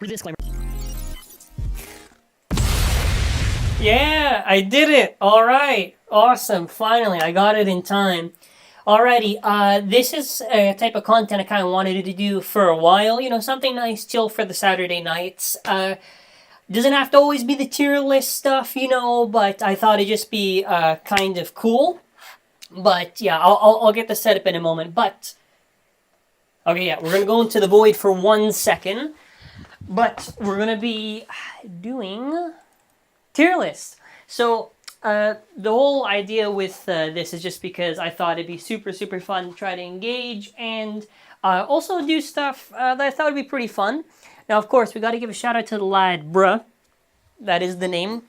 Disclaimer. Yeah, I did it. All right. Awesome. Finally, I got it in time. Alrighty, this is a type of content I kind of wanted to do for a while. You know, something nice, chill for the Saturday nights. Doesn't have to always be the tier list stuff, you know, but I thought it'd just be kind of cool. But yeah, I'll get the setup in a moment. But okay, yeah, we're gonna go into the void for 1 second. But we're gonna be doing tier list. So the whole idea with this is just because I thought it'd be super fun to try to engage and also do stuff that I thought would be pretty fun. Now, of course, we got to give a shout out to the lad, bruh. That is the name.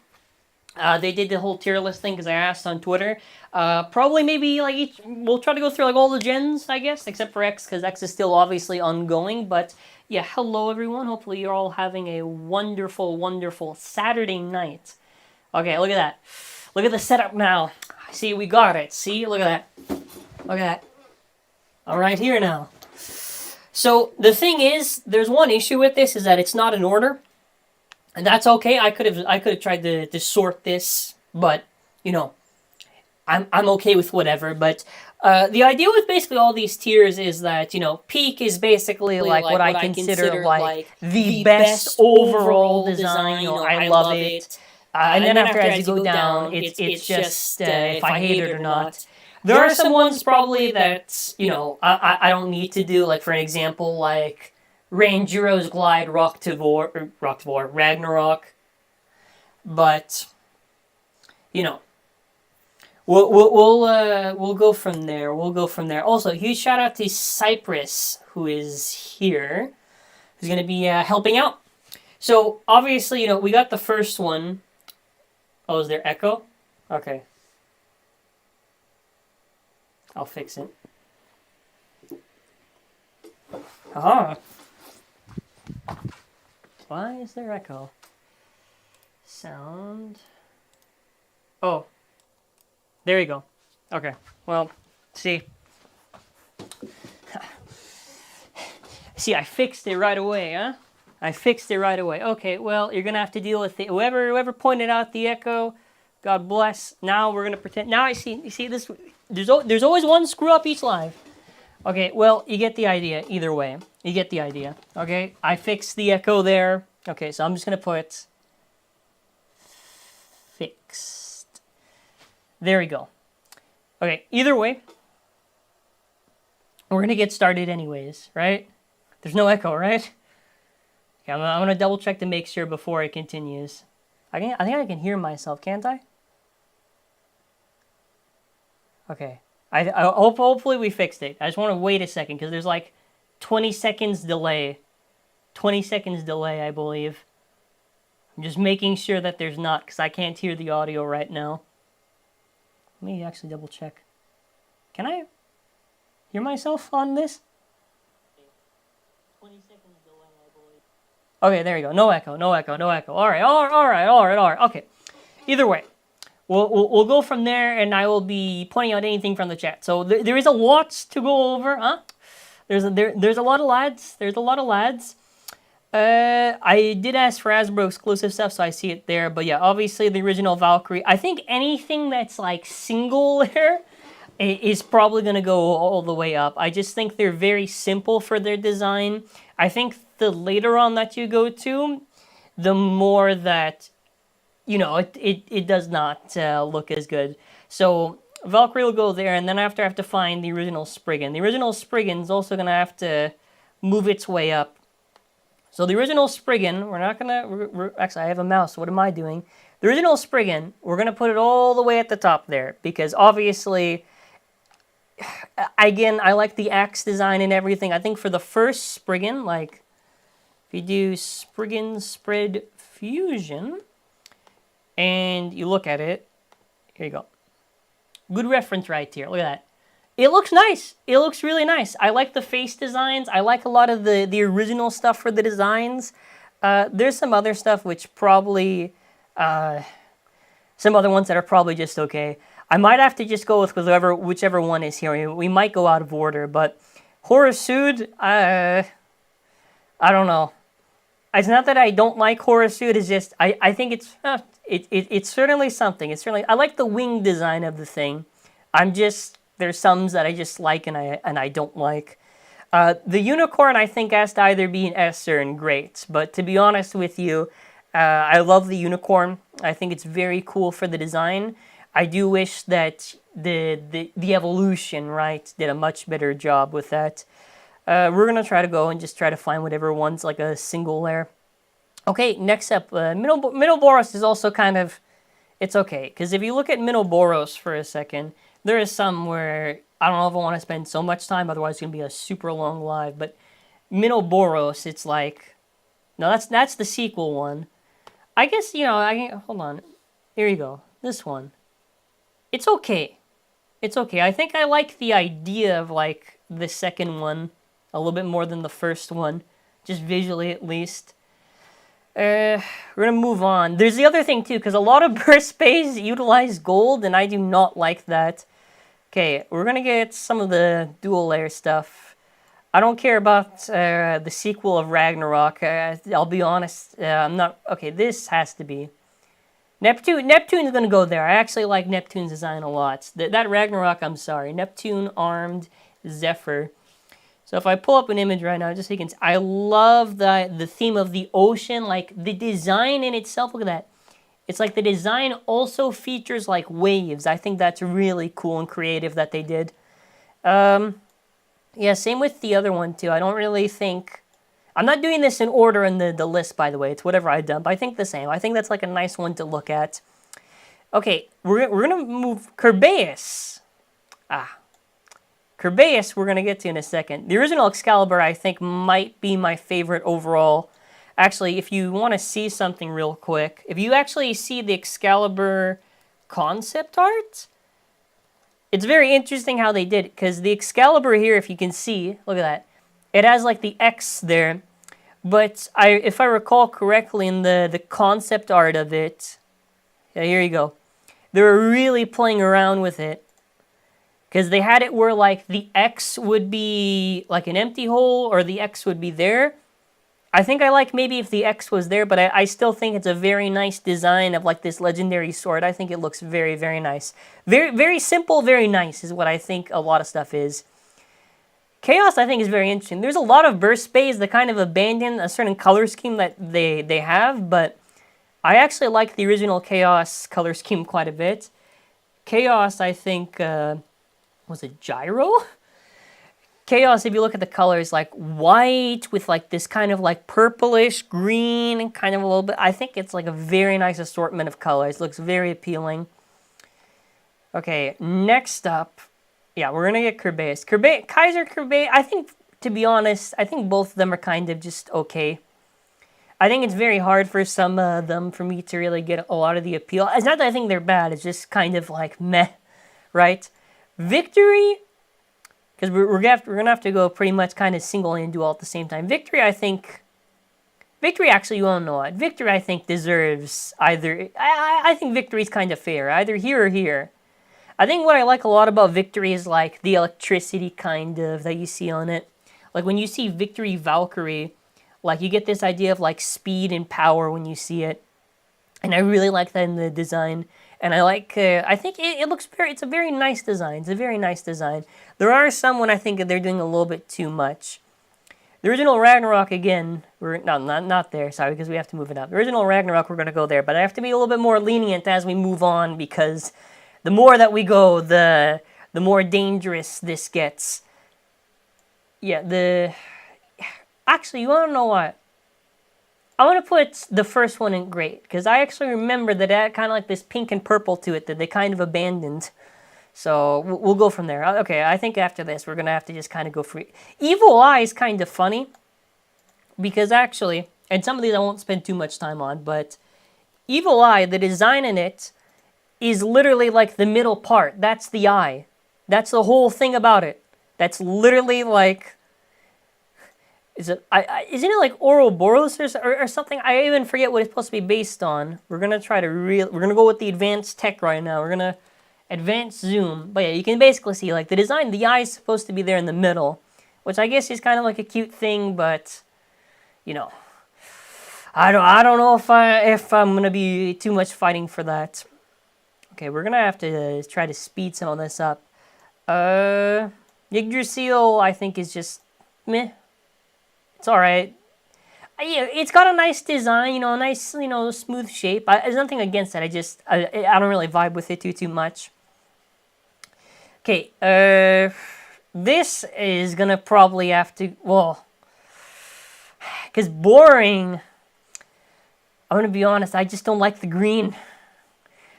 They did the whole tier list thing because I asked on Twitter. Probably maybe like we'll try to go through like all the gens, I guess, except for X because X is still obviously ongoing. But yeah, hello everyone. Hopefully you're all having a wonderful Saturday night. Okay, look at that. Look at the setup now. See, we got it. See, look at that. Look at that. I'm right here now. So the thing is, there's one issue with this is that it's not in order, and that's okay. I could have tried to sort this, but you know, I'm okay with whatever. But the idea with basically all these tiers is that, you know, peak is basically like what I consider like the best overall design. You know, I love it. And then after, as you go down, it's just if I hate it or not. There are some ones probably that, you know, I don't need to do. Like, for an example, like Ranjuro's Glide, Rocktivore, Ragnarok. But, you know, we'll go from there. We'll go from there. Also, huge shout out to Cypress, who is here, who's going to be helping out. So, obviously, you know, we got the first one. Oh, is there echo? Okay. I'll fix it. Aha! Why is there echo? Sound. Oh. There you go. Okay. Well, see. See, I fixed it right away, huh? I fixed it right away. Okay, well, you're going to have to deal with it. Whoever pointed out the echo, God bless. Now we're going to pretend. Now you see this. There's always one screw up each live. Okay, well, you get the idea either way. You get the idea. Okay, I fixed the echo there. Okay, so I'm just going to put fixed. There we go. Okay, either way, we're going to get started anyways, right? There's no echo, right? Okay, I'm gonna double check to make sure before it continues. I think I can hear myself, can't I? Okay. I hopefully we fixed it. I just want to wait a second because there's like 20 seconds delay. 20 seconds delay, I believe. I'm just making sure that there's not because I can't hear the audio right now. Let me actually double check. Can I hear myself on this? 20 seconds delay, I believe. Okay, there you go. No echo. All right. Okay. Either way, we'll go from there, and I will be pointing out anything from the chat. So there is a lot to go over, huh? There's a lot of lads. I did ask for Hasbro exclusive stuff, so I see it there. But yeah, obviously the original Valkyrie. I think anything that's like single there is probably going to go all the way up. I just think they're very simple for their design. I think the later on that you go to, the more that, you know, it does not look as good. So Valkyrie will go there, and then after I have to find the original Spriggan. The original Spriggan's also going to have to move its way up. So the original Spriggan, we're not going to... Actually, I have a mouse. What am I doing? The original Spriggan, we're going to put it all the way at the top there, because obviously... Again, I like the axe design and everything. I think for the first Spriggan, like, if you do Spriggan Spread Fusion, and you look at it, here you go. Good reference right here. Look at that. It looks nice. It looks really nice. I like the face designs. I like a lot of the original stuff for the designs. There's some other stuff which probably, some other ones that are probably just okay. I might have to just go with whichever one is here. We might go out of order, but Horusud, I don't know. It's not that I don't like horror suit. It's just I think it's certainly something. It's certainly I like the wing design of the thing. I'm just there's some that I just like and I don't like. The unicorn I think has to either be an S or an great. But to be honest with you, I love the unicorn. I think it's very cool for the design. I do wish that the evolution, right, did a much better job with that. We're gonna try to go and just try to find whatever one's like a single layer. Okay, next up, Middle Boros is also kind of, it's okay. Because if you look at Middle Boros for a second, there is some where I don't know if I want to spend so much time, otherwise it's going to be a super long live. But Middle Boros, it's like, no, that's the sequel one. I guess, hold on. Here you go. This one. It's okay. It's okay. I think I like the idea of, like, the second one a little bit more than the first one. Just visually, at least. We're gonna move on. There's the other thing, too, because a lot of burst space utilize gold, and I do not like that. Okay, we're gonna get some of the dual layer stuff. I don't care about the sequel of Ragnarok. I'll be honest, I'm not... Okay, this has to be... Neptune's gonna go there. I actually like Neptune's design a lot. That Ragnarok, I'm sorry. Neptune, Armed, Zephyr. So if I pull up an image right now, just so you can see, I love the theme of the ocean. Like, the design in itself, look at that. It's like the design also features, like, waves. I think that's really cool and creative that they did. Yeah, same with the other one, too. I don't really think... I'm not doing this in order in the list, by the way. It's whatever I dump. I think the same. I think that's, like, a nice one to look at. Okay, we're going to move... Kerbeus. Kerbeus we're going to get to in a second. The original Excalibur, I think, might be my favorite overall. Actually, if you want to see something real quick, if you actually see the Excalibur concept art, it's very interesting how they did it, because the Excalibur here, if you can see, look at that, it has like the X there, but if I recall correctly in the concept art of it, yeah, here you go, they were really playing around with it, because they had it where like the X would be like an empty hole, or the X would be there. I think I like maybe if the X was there, but I still think it's a very nice design of like this legendary sword. I think it looks very, very nice. Very, very simple, very nice is what I think a lot of stuff is. Chaos, I think, is very interesting. There's a lot of burst space that kind of abandon a certain color scheme that they have, but I actually like the original Chaos color scheme quite a bit. Chaos, I think, was it Gyro? Chaos, if you look at the colors, like white with like this kind of like purplish green and kind of a little bit, I think it's like a very nice assortment of colors. Looks very appealing. Okay, next up, yeah, we're gonna get Kerbeus. Kaiser Kerbeus, I think, to be honest, I think both of them are kind of just okay. I think it's very hard for some of them for me to really get a lot of the appeal. It's not that I think they're bad, it's just kind of like meh, right? Victory, because we're gonna have to go pretty much kind of single and do all at the same time. Victory, I think... Victory, actually, you won't know what. Victory, I think, deserves either... I think Victory's kind of fair. Either here or here. I think what I like a lot about Victory is, like, the electricity, kind of, that you see on it. Like, when you see Victory Valkyrie, like, you get this idea of, like, speed and power when you see it. And I really like that in the design. And I like, I think it looks it's a very nice design. It's a very nice design. There are some when I think they're doing a little bit too much. The original Ragnarok, again, not there, sorry, because we have to move it up. The original Ragnarok, we're going to go there, but I have to be a little bit more lenient as we move on, because the more that we go, the more dangerous this gets. Yeah, actually, you want to know what? I want to put the first one in great, because I actually remember that it had kind of like this pink and purple to it that they kind of abandoned. So we'll go from there. Okay, I think after this we're going to have to just kind of go for it. Evil Eye is kind of funny, because actually, and some of these I won't spend too much time on, but Evil Eye, the design in it, is literally like the middle part. That's the eye. That's the whole thing about it. That's literally like... isn't it like Ouroboros or something? I even forget what it's supposed to be based on. We're gonna try to we're gonna go with the advanced tech right now. We're gonna advanced zoom. But yeah, you can basically see like the design. The eye is supposed to be there in the middle, which I guess is kind of like a cute thing, but you know, I don't know if I'm gonna be too much fighting for that. Okay, we're gonna have to try to speed some of this up. Yggdrasil, I think, is just meh. It's alright. Yeah, it's got a nice design, a nice, smooth shape. There's nothing against that. I don't really vibe with it too much. Okay, this is gonna probably have to, well, because boring, I'm gonna be honest, I just don't like the green.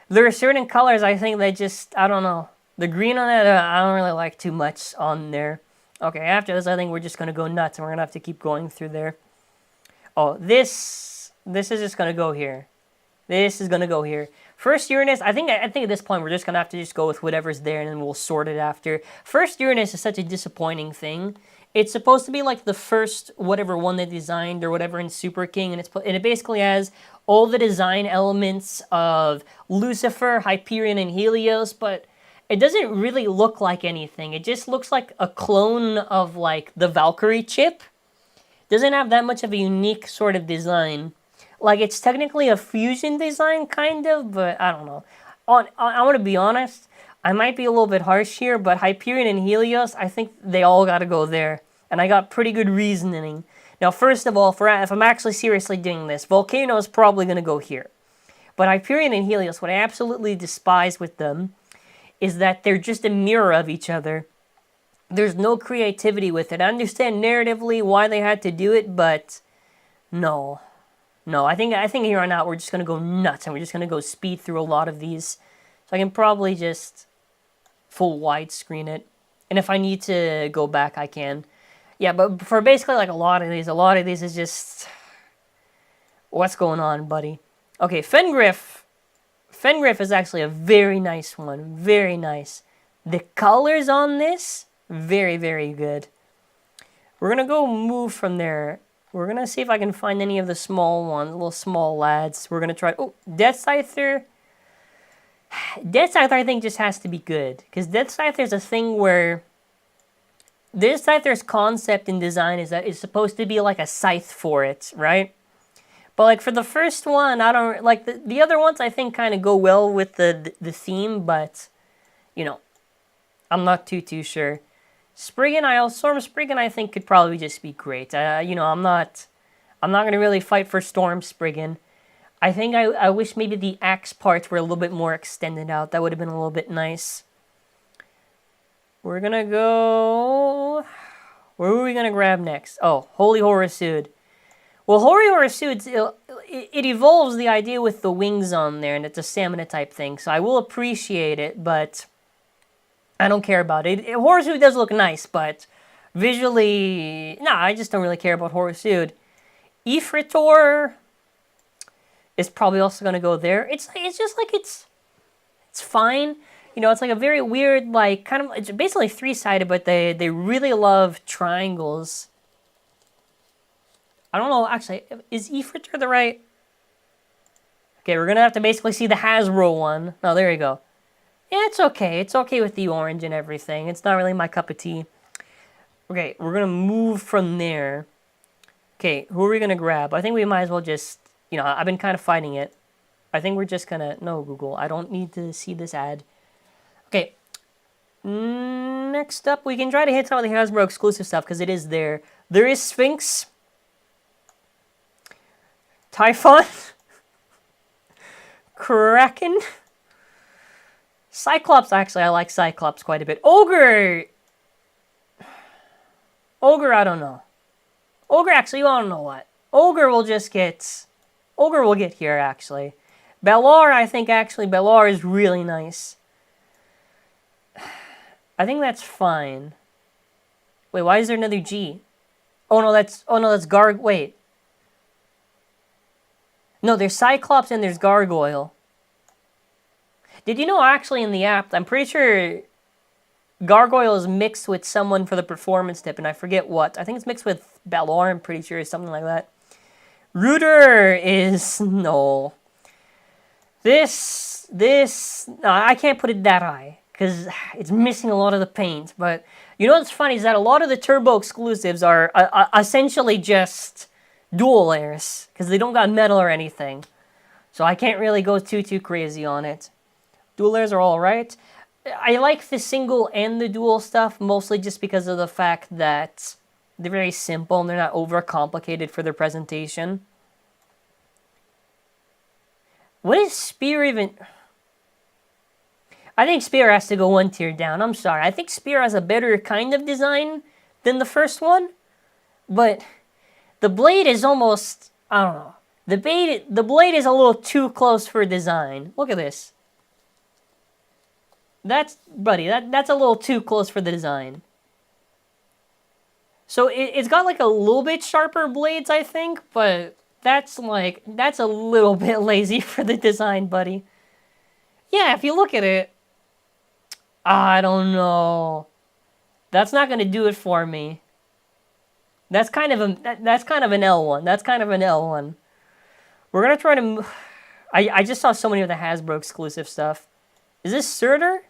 There are certain colors I think that just, I don't know. The green on that, I don't really like too much on there. Okay, after this, I think we're just gonna go nuts, and we're gonna have to keep going through there. Oh, this is just gonna go here. This is gonna go here. First Uranus, I think at this point we're just gonna have to just go with whatever's there, and then we'll sort it after. First Uranus is such a disappointing thing. It's supposed to be like the first whatever one they designed or whatever in Super King, and it basically has all the design elements of Lucifer, Hyperion, and Helios, but it doesn't really look like anything. It just looks like a clone of like the Valkyrie chip. Doesn't have that much of a unique sort of design. Like, it's technically a fusion design, kind of, but I don't know. I want to be honest, I might be a little bit harsh here, but Hyperion and Helios, I think they all got to go there. And I got pretty good reasoning. Now, first of all, if I'm actually seriously doing this, Volcano is probably going to go here. But Hyperion and Helios, what I absolutely despise with them is that they're just a mirror of each other. There's no creativity with it. I understand narratively why they had to do it, but no. No, I think here on out we're just going to go nuts, and we're just going to go speed through a lot of these. So I can probably just full widescreen it. And if I need to go back, I can. Yeah, but for basically like a lot of these is just... What's going on, buddy? Okay, Fengriff. Fengriff is actually a very nice one. Very nice. The colors on this, very, very good. We're going to go move from there. We're going to see if I can find any of the small ones, little small lads. We're going to try... Oh, Death Scyther. Death Scyther, I think, just has to be good. Because Death Scyther is a thing where... Death Scyther's concept and design is that it's supposed to be like a scythe for it, right? But like for the first one, I don't... Like the other ones, I think, kind of go well with the theme, but... You know, I'm not too sure. Spriggan, Storm Spriggan, I think could probably just be great. You know, I'm not gonna really fight for Storm Spriggan. I think I wish maybe the axe parts were a little bit more extended out. That would have been a little bit nice. We're gonna go... Where are we gonna grab next? Oh, Holy Horasude. Well, Holy Horasude, it evolves the idea with the wings on there, and it's a stamina type thing, so I will appreciate it, but... I don't care about it. Horasude does look nice, but visually... Nah, I just don't really care about Horasude. Ifritor is probably also going to go there. It's just like it's fine. You know, it's like a very weird, like, kind of... It's basically three-sided, but they really love triangles. I don't know, actually, is Ifritor the right... Okay, we're going to have to basically see the Hasbro one. Oh, there you go. Yeah, it's okay. It's okay with the orange and everything. It's not really my cup of tea. Okay, we're going to move from there. Okay, who are we going to grab? I think we might as well just... You know, I've been kind of fighting it. I think we're just going to... No, Google. I don't need to see this ad. Okay. Next up, we can try to hit some of the Hasbro exclusive stuff, because it is there. There is Sphinx. Typhon. Kraken. Cyclops, actually, I like Cyclops quite a bit. Ogre! Ogre, I don't know. Ogre, actually, you don't know what. Ogre will just get... Ogre will get here, actually. Bellar, I think, actually, Bellar is really nice. I think that's fine. Wait, why is there another G? Oh, no, that's Wait. No, there's Cyclops and there's Gargoyle. Did you know, actually, in the app, I'm pretty sure Gargoyle is mixed with someone for the performance tip, and I forget what. I think it's mixed with Bellar, I'm pretty sure, or something like that. Rooter is... No. This... No, I can't put it that high, because it's missing a lot of the paint. But you know what's funny is that a lot of the Turbo exclusives are essentially just dual layers, because they don't got metal or anything. So I can't really go too crazy on it. Dual layers are alright. I like the single and the dual stuff, mostly just because of the fact that they're very simple and they're not overcomplicated for their presentation. What is Spear even? I think Spear has to go one tier down. I'm sorry. I think Spear has a better kind of design than the first one. But the blade is almost, I don't know. The blade is a little too close for design. Look at this. That's a little too close for the design. So it's got like a little bit sharper blades, I think, but that's a little bit lazy for the design, buddy. Yeah, if you look at it, I don't know. That's not gonna do it for me. That's kind of an L1. That's kind of an L1. We're gonna try to. I just saw so many of the Hasbro exclusive stuff. Is this Surtur?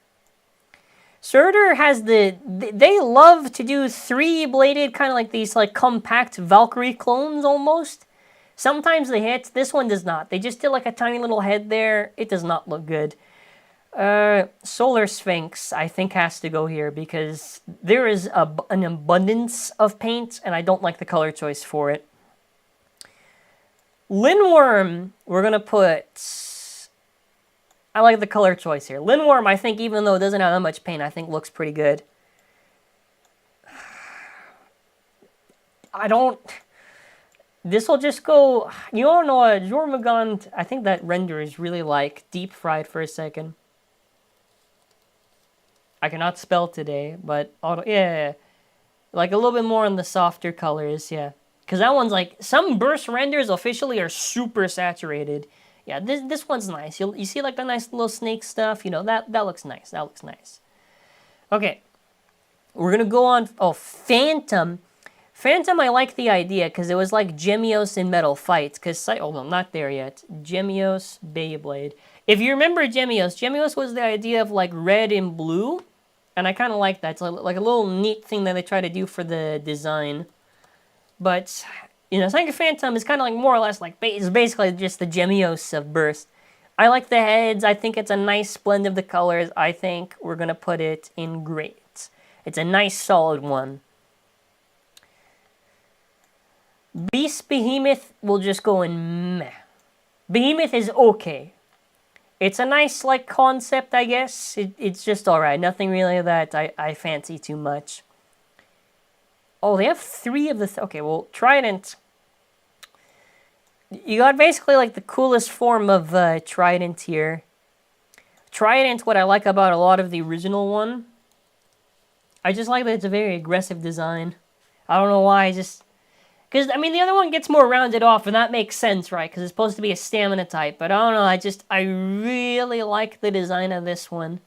Surtur has they love to do 3-bladed, kind of like these like compact Valkyrie clones almost. Sometimes they hit. This one does not. They just did like a tiny little head there. It does not look good. Solar Sphinx, I think, has to go here because there is an abundance of paint, and I don't like the color choice for it. Linworm, we're gonna put. I like the color choice here. Linworm, I think, even though it doesn't have that much paint, I think looks pretty good. I don't. This will just go. You don't know what Jormungand. I think that render is really like deep fried for a second. I cannot spell today, but yeah, like a little bit more on the softer colors, yeah. Because that one's like, some burst renders officially are super saturated. Yeah, this one's nice. You see like the nice little snake stuff, you know, that looks nice. That looks nice. Okay, we're gonna go on. Oh, Phantom. Phantom, I like the idea because it was like Gemios in Metal Fights. Oh no, not there yet. Gemios Beyblade. If you remember Gemios was the idea of like red and blue. And I kind of like that. It's like a little neat thing that they try to do for the design. But, you know, ZANKYE Phantom is kind of like more or less like, it's basically just the Gemios of Burst. I like the heads. I think it's a nice blend of the colors. I think we're going to put it in great. It's a nice solid one. Beast Behemoth will just go in meh. Behemoth is okay. It's a nice, like, concept, I guess. It's just alright. Nothing really that I fancy too much. Oh, they have 3 of the... Okay, well, Trident. You got basically, like, the coolest form of Trident here. Trident, what I like about a lot of the original one, I just like that it's a very aggressive design. I don't know why, because, I mean, the other one gets more rounded off, and that makes sense, right? Because it's supposed to be a stamina type. But I don't know, I really like the design of this one.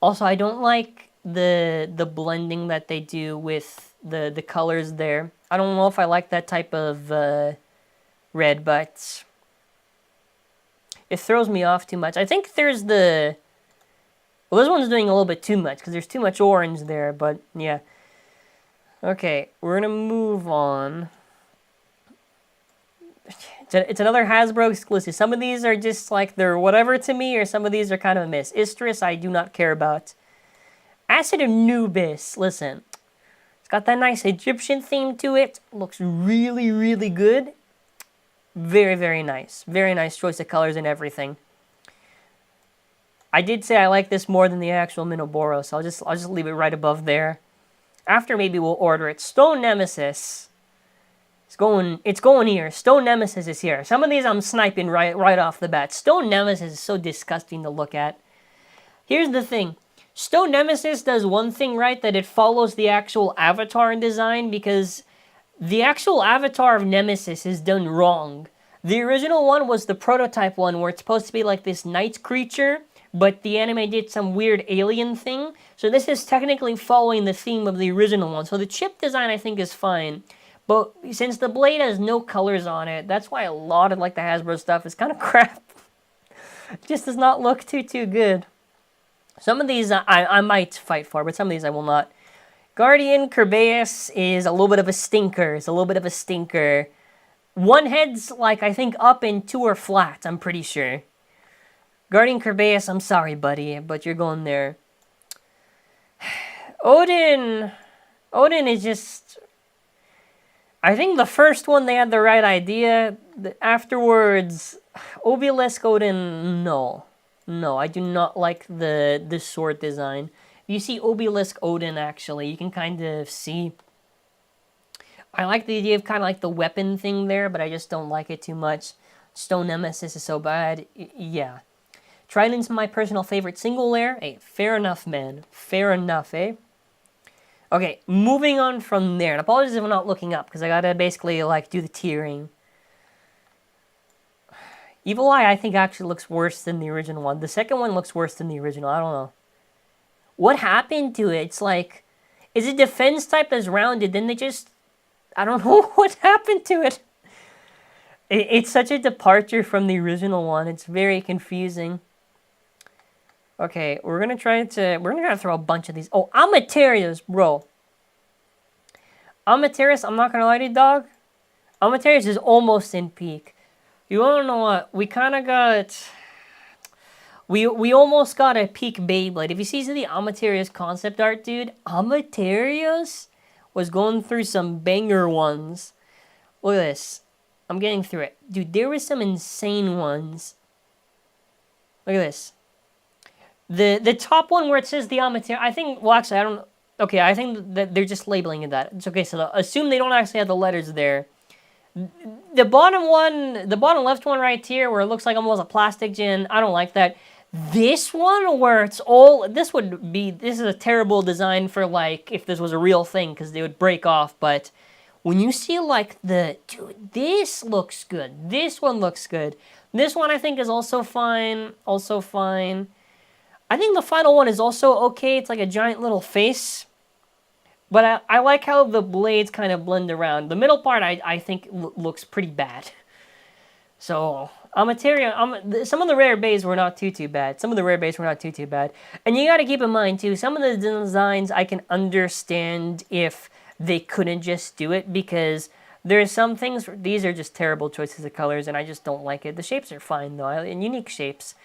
Also, I don't like the blending that they do with the colors there. I don't know if I like that type of red, but it throws me off too much. I think there's the... Well, this one's doing a little bit too much, because there's too much orange there, but yeah. Okay, we're gonna move on. It's another Hasbro exclusive. Some of these are just like they're whatever to me, or some of these are kind of a miss. Istris, I do not care about. Acid Anubis, listen. It's got that nice Egyptian theme to it. Looks really, really good. Very, very nice. Very nice choice of colors and everything. I did say I like this more than the actual Minoboro, so I'll just leave it right above there. After maybe we'll order it. Stone Nemesis. It's going here. Stone Nemesis is here. Some of these I'm sniping right off the bat. Stone Nemesis is so disgusting to look at. Here's the thing. Stone Nemesis does one thing right, that it follows the actual avatar in design, because the actual avatar of Nemesis is done wrong. The original one was the prototype one, where it's supposed to be like this night creature, but the anime did some weird alien thing. So this is technically following the theme of the original one. So the chip design, I think, is fine. But since the blade has no colors on it, that's why a lot of like the Hasbro stuff is kind of crap. It just does not look too good. Some of these I might fight for, but some of these I will not. Guardian Kerbeus is a little bit of a stinker. It's a little bit of a stinker. One head's, like, I think up and two are flat, I'm pretty sure. Guardian Kerbeus, I'm sorry, buddy, but you're going there. Odin is just... I think the first one, they had the right idea. Afterwards, Obelisk Odin, no. No, I do not like the sword design. You see Obelisk Odin, actually, you can kind of see... I like the idea of kind of like the weapon thing there, but I just don't like it too much. Stone Nemesis is so bad. Yeah. Trident's my personal favorite single layer. Hey, fair enough, man. Fair enough, eh? Okay, moving on from there. And apologies if I'm not looking up, because I gotta basically, like, do the tiering. Evil Eye, I think, actually looks worse than the original one. The second one looks worse than the original. I don't know. What happened to it? It's like... Is it defense type as rounded? Then they just... I don't know what happened to it. It's such a departure from the original one. It's very confusing. Okay, we're gonna try to throw a bunch of these. Oh, Amaterius, bro. Amaterius, I'm not gonna lie to you, dog. Amaterius is almost in peak. You wanna know what? We kind of got... We almost got a peak Beyblade. If you see the Amaterius concept art, dude, Amaterius was going through some banger ones. Look at this. I'm getting through it. Dude, there was some insane ones. Look at this. The top one where it says the Amateur, I think, well, actually, I don't... Okay, I think that they're just labeling it that. It's okay, so assume they don't actually have the letters there. The bottom one, the bottom left one right here, where it looks like almost a plastic gin, I don't like that. This one, where it's all... This is a terrible design for, like, if this was a real thing, because they would break off, but... When you see, like, the... Dude, this looks good. This one looks good. This one, I think, is also fine. Also fine. I think the final one is also okay. It's like a giant little face. But I like how the blades kind of blend around. The middle part, I think, looks pretty bad. So, Amateria... some of the rare bays were not too bad. Some of the rare bays were not too bad. And you gotta keep in mind, too, some of the designs I can understand if... they couldn't just do it, because there's some things, these are just terrible choices of colors, and I just don't like it. The shapes are fine, though, and unique shapes.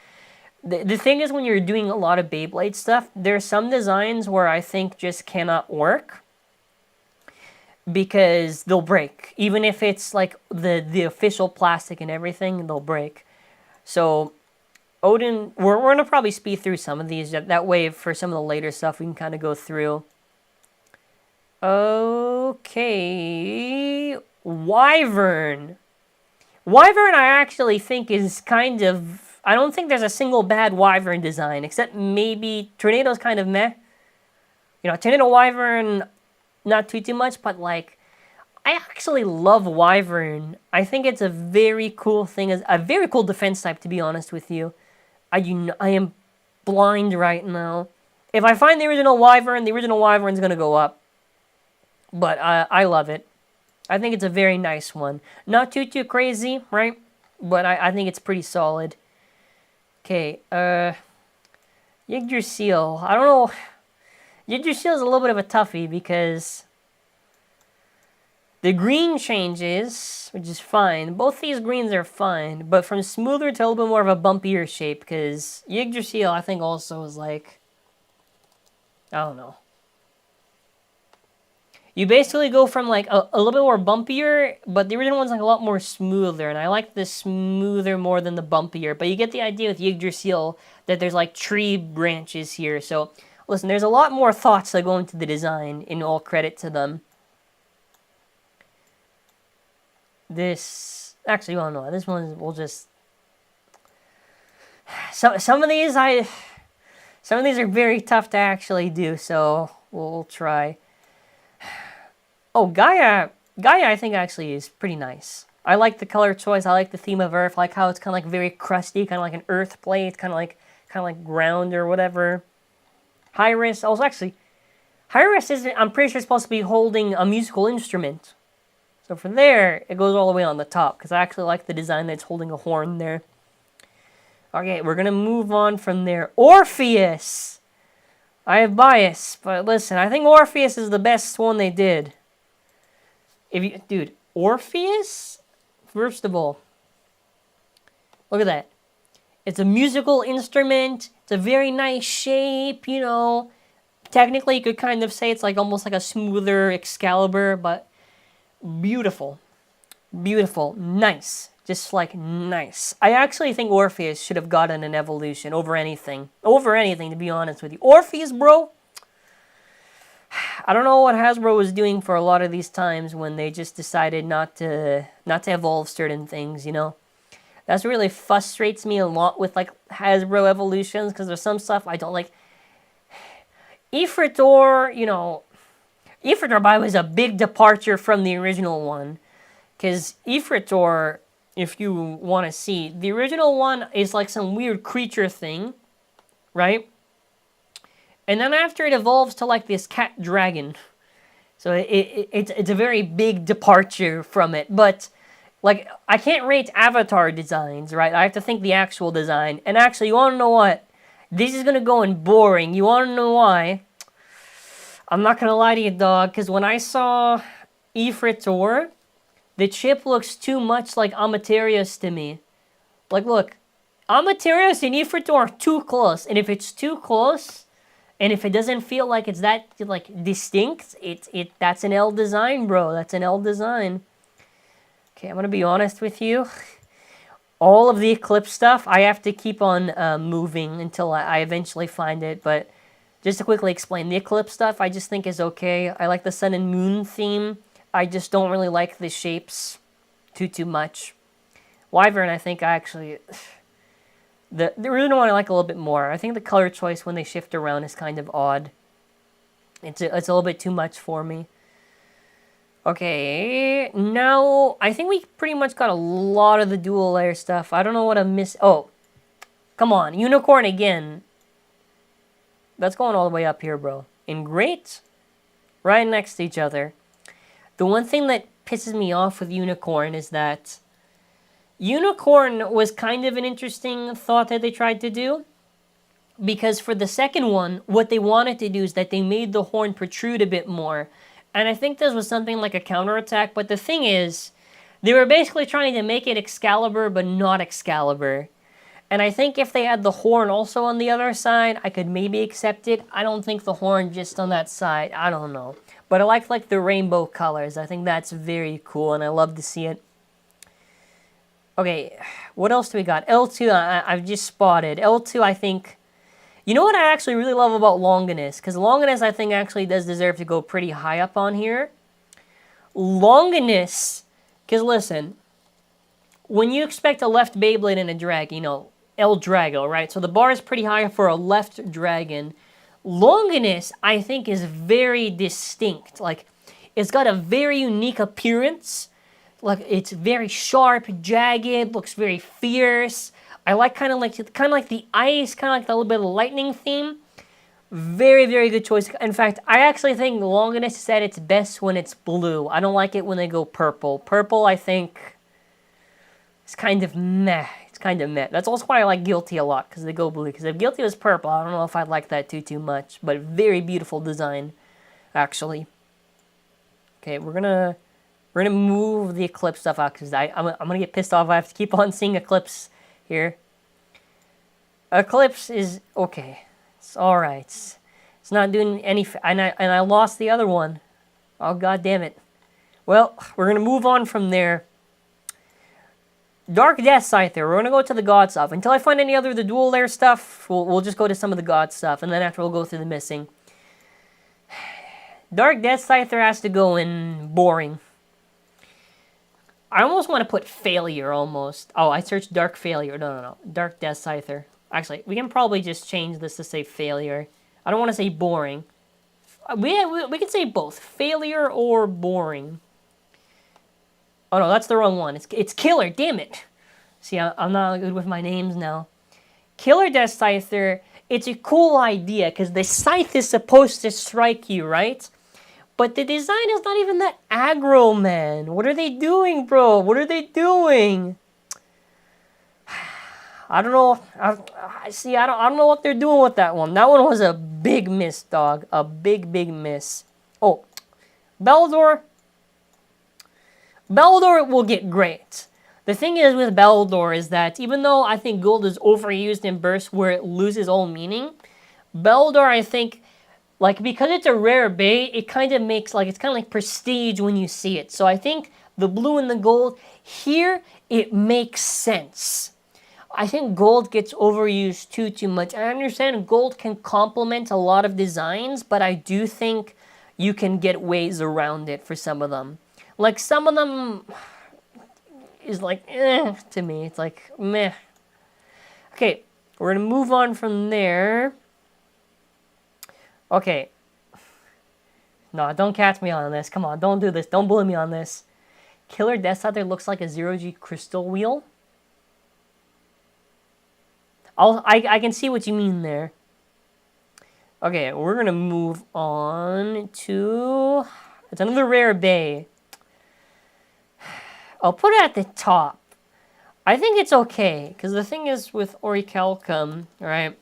The thing is, when you're doing a lot of Beyblade stuff, there's some designs where I think just cannot work, because they'll break. Even if it's, like, the official plastic and everything, they'll break. So, Odin, we're going to probably speed through some of these. That way, for some of the later stuff, we can kind of go through. Okay, Wyvern. Wyvern, I actually think is kind of... I don't think there's a single bad Wyvern design, except maybe Tornado's kind of meh. You know, Tornado Wyvern, not too much, but, like, I actually love Wyvern. I think it's a very cool thing, a very cool defense type, to be honest with you. I am blind right now. If I find the original Wyvern's gonna go up. But I love it. I think it's a very nice one. Not too crazy, right? But I think it's pretty solid. Okay, Yggdrasil. I don't know. Yggdrasil is a little bit of a toughie because the green changes, which is fine. Both these greens are fine, but from smoother to a little bit more of a bumpier shape, because Yggdrasil, I think, also is like... I don't know. You basically go from, like, a little bit more bumpier, but the original one's, like, a lot more smoother, and I like the smoother more than the bumpier. But you get the idea with Yggdrasil that there's, like, tree branches here. So, listen, there's a lot more thoughts that go into the design, in all credit to them. This... Actually, well, no, this one will just... Some of these are very tough to actually do, so we'll try... Oh, Gaia, I think, actually is pretty nice. I like the color choice. I like the theme of Earth. I like how it's kind of like very crusty, kind of like an Earth plate, kind of like ground or whatever. Hyris, also actually, Hyris isn't. I'm pretty sure it's supposed to be holding a musical instrument. So from there, it goes all the way on the top, because I actually like the design that's holding a horn there. Okay, we're gonna move on from there. Orpheus. I have bias, but listen, I think Orpheus is the best one they did. Dude, Orpheus? First of all, look at that. It's a musical instrument. It's a very nice shape, you know. Technically, you could kind of say it's like almost like a smoother Excalibur, but beautiful. Beautiful. Nice. Just like nice. I actually think Orpheus should have gotten an evolution over anything. Over anything, to be honest with you. Orpheus, bro. I don't know what Hasbro was doing for a lot of these times when they just decided not to evolve certain things, you know. That really frustrates me a lot with like Hasbro evolutions, because there's some stuff I don't like. Ifritor, you know, Ifritor by was a big departure from the original one, because Ifritor, if you want to see, the original one is like some weird creature thing, right? And then after it evolves to like this cat dragon, so it's a very big departure from it. But like, I can't rate avatar designs, right? I have to think the actual design. And actually, you want to know what? This is gonna go in boring. You want to know why? I'm not gonna lie to you, dog. Because when I saw Ifritor, the chip looks too much like Amaterius to me. Like, look, Amaterius and Ifritor are too close, and if it's too close, and if it doesn't feel like it's that like distinct, that's an L design, bro. That's an L design. Okay, I'm gonna be honest with you. All of the Eclipse stuff, I have to keep on moving until I eventually find it. But just to quickly explain, the Eclipse stuff I just think is okay. I like the Sun and Moon theme. I just don't really like the shapes too much. Wyvern, I think I actually... The reason why I like a little bit more, I think the color choice when they shift around is kind of odd. It's a little bit too much for me. Okay, now I think we pretty much got a lot of the dual layer stuff. I don't know what I missed. Oh, come on, Unicorn again. That's going all the way up here, bro. In great, right next to each other. The one thing that pisses me off with Unicorn is that Unicorn was kind of an interesting thought that they tried to do, because for the second one, what they wanted to do is that they made the horn protrude a bit more. And I think this was something like a counterattack, but the thing is, they were basically trying to make it Excalibur, but not Excalibur. And I think if they had the horn also on the other side, I could maybe accept it. I don't think the horn just on that side, I don't know. But I like the rainbow colors. I think that's very cool, and I love to see it. Okay, what else do we got? L2, I've just spotted. L2, I think... You know what I actually really love about Longinus? Because Longinus, I think, actually does deserve to go pretty high up on here. Longinus... Because listen, when you expect a left Beyblade and a drag, you know, El Drago, right? So the bar is pretty high for a left dragon. Longinus, I think, is very distinct. Like, it's got a very unique appearance. Like, it's very sharp, jagged, looks very fierce. I like kind of like the ice, kind of like the little bit of the lightning theme. Very, very good choice. In fact, I actually think Longinus is at its best when it's blue. I don't like it when they go purple. Purple, I think, is kind of meh. It's kind of meh. That's also why I like Guilty a lot, because they go blue. Because if Guilty was purple, I don't know if I'd like that too much. But very beautiful design, actually. Okay, we're gonna move the Eclipse stuff out, because I'm gonna get pissed off. I have to keep on seeing Eclipse here. Eclipse is okay. It's alright. It's not doing any... And I lost the other one. Oh, god damn it. Well, we're gonna move on from there. Dark Death Scyther. We're gonna go to the God stuff. Until I find any other of the dual layer stuff, we'll just go to some of the God stuff. And then after we'll go through the missing. Dark Death Scyther has to go in boring. I almost want to put Failure, almost. Oh, I searched Dark Failure. No. Dark Death Scyther. Actually, we can probably just change this to say Failure. I don't want to say boring. We can say both. Failure or boring. Oh, no, that's the wrong one. It's Killer, damn it. See, I'm not good with my names now. Killer Death Scyther, it's a cool idea, because the scythe is supposed to strike you, right? But the design is not even that aggro, man. What are they doing, bro? What are they doing? I don't know. I don't know what they're doing with that one. That one was a big miss, dog. A big miss. Oh, Beldor. Beldor will get great. The thing is with Beldor is that even though I think gold is overused in bursts where it loses all meaning, Beldor, I think, like, because it's a rare bay, it kind of makes, like, it's kind of like prestige when you see it. So I think the blue and the gold, here, it makes sense. I think gold gets overused too much. I understand gold can complement a lot of designs, but I do think you can get ways around it for some of them. Like, some of them is like, to me. It's like, meh. Okay, we're going to move on from there. Okay. No, don't catch me on this. Come on, don't do this. Don't bully me on this. Killer Death Slider looks like a zero-G crystal wheel. I can see what you mean there. Okay, we're going to move on to... It's another rare bay. I'll put it at the top. I think it's okay, because the thing is with Orichalcum, right?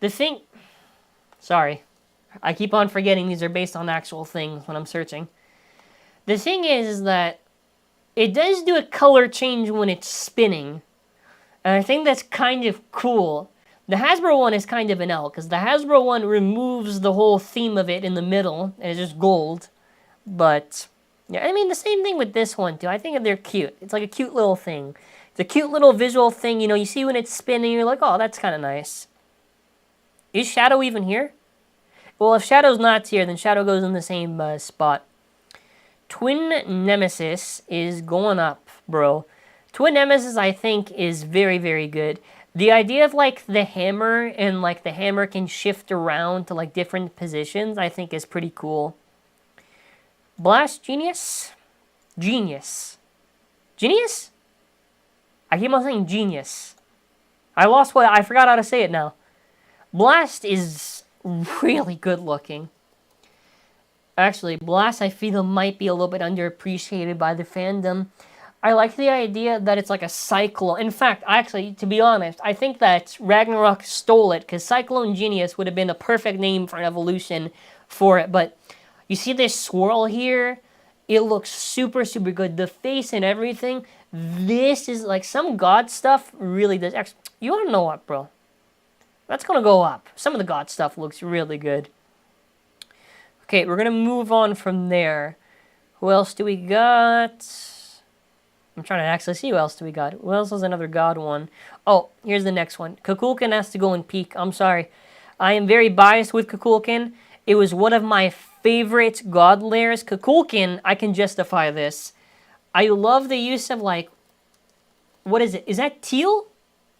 The thing... Sorry. I keep on forgetting these are based on actual things when I'm searching. The thing is that it does do a color change when it's spinning. And I think that's kind of cool. The Hasbro one is kind of an L, because the Hasbro one removes the whole theme of it in the middle, and it's just gold. But, yeah, I mean, the same thing with this one, too. I think they're cute. It's like a cute little thing. It's a cute little visual thing, you know, you see when it's spinning, you're like, oh, that's kind of nice. Is Shadow even here? Well, if Shadow's not here, then Shadow goes in the same spot. Twin Nemesis is going up, bro. Twin Nemesis, I think, is very, very good. The idea of, like, the hammer and, like, the hammer can shift around to, like, different positions, I think is pretty cool. Blast Genius? Genius. Genius? I keep on saying Genius. I forgot how to say it now. Blast is really good looking. Actually, Blast, I feel, might be a little bit underappreciated by the fandom. I like the idea that it's like a cyclone. In fact, actually, to be honest, I think that Ragnarok stole it, because Cyclone Genius would have been a perfect name for an evolution for it. But you see this swirl here? It looks super, super good. The face and everything. This is like some god stuff really does. You want to know what, bro? That's going to go up. Some of the god stuff looks really good. Okay, we're going to move on from there. Who else do we got? I'm trying to actually see who else do we got. Who else is another god one? Oh, here's the next one. Kukulkan has to go in peak. I'm sorry. I am very biased with Kukulkan. It was one of my favorite god layers. Kukulkan, I can justify this. I love the use of, like, what is it? Is that teal?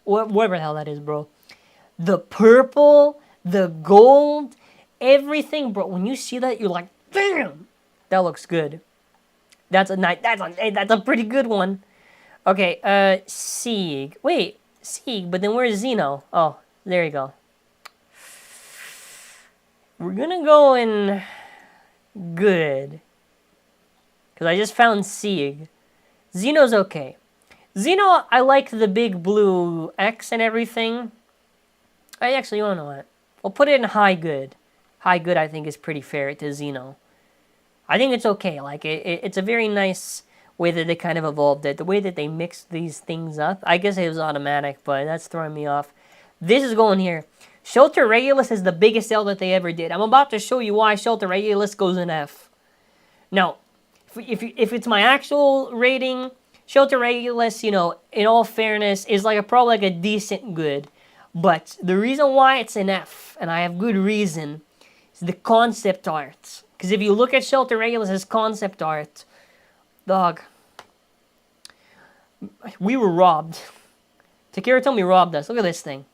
Whatever the hell that is, bro. The purple, the gold, everything, bro. When you see that, you're like, damn, that looks good. That's a pretty good one. Okay, Sieg. Wait, Sieg, but then where's Xeno? Oh, there you go. We're gonna go in good. Because I just found Sieg. Xeno's okay. Xeno, I like the big blue X and everything. I actually don't know what. We'll put it in high good. High good, I think, is pretty fair to Xeno. I think it's okay. Like, it's a very nice way that they kind of evolved it. The way that they mixed these things up. I guess it was automatic, but that's throwing me off. This is going here. Shelter Regulus is the biggest L that they ever did. I'm about to show you why Shelter Regulus goes in F. Now, if it's my actual rating, Shelter Regulus, you know, in all fairness, is like probably like a decent good. But the reason why it's an F, and I have good reason, is the concept art. Because if you look at Shelter Regulus' concept art, dog, we were robbed. Takira told me robbed us. Look at this thing.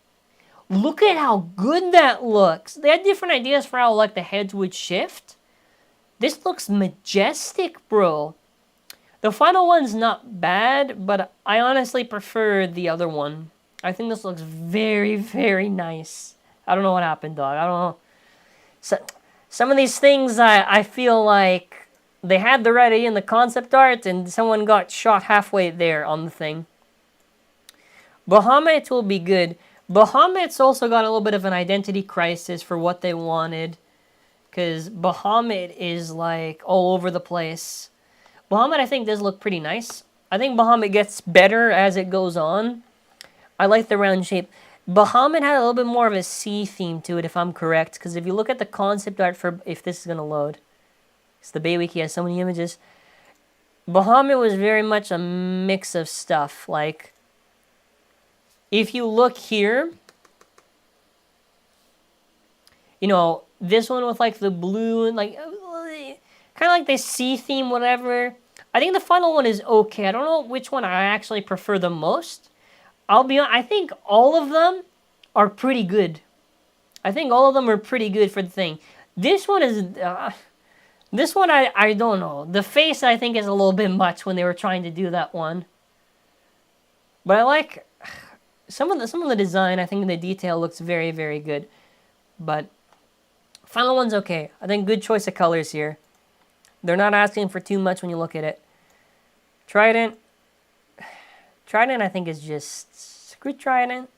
Look at how good that looks. They had different ideas for how, like, the heads would shift. This looks majestic, bro. The final one's not bad, but I honestly prefer the other one. I think this looks very, very nice. I don't know what happened, dog. I don't know. So, some of these things, I feel like they had the right idea in the concept art, and someone got shot halfway there on the thing. Bahamut will be good. Bahamut's also got a little bit of an identity crisis for what they wanted. Because Bahamut is, like, all over the place. Bahamut, I think, does look pretty nice. I think Bahamut gets better as it goes on. I like the round shape. Bahamut had a little bit more of a sea theme to it, if I'm correct. Because if you look at the concept art for... If this is going to load. Because the Baywiki has so many images. Bahamut was very much a mix of stuff. Like, if you look here... You know, this one with, like, the blue and, like... Kind of like the sea theme, whatever. I think the final one is okay. I don't know which one I actually prefer the most. I'll be honest, I think all of them are pretty good. I think all of them are pretty good for the thing. This one is... this one, I don't know. The face, I think, is a little bit much when they were trying to do that one. But I like... Some of the design, I think the detail looks very, very good. But... Final one's okay. I think good choice of colors here. They're not asking for too much when you look at it. Trident. Trident, I think, is just... Screw Trident.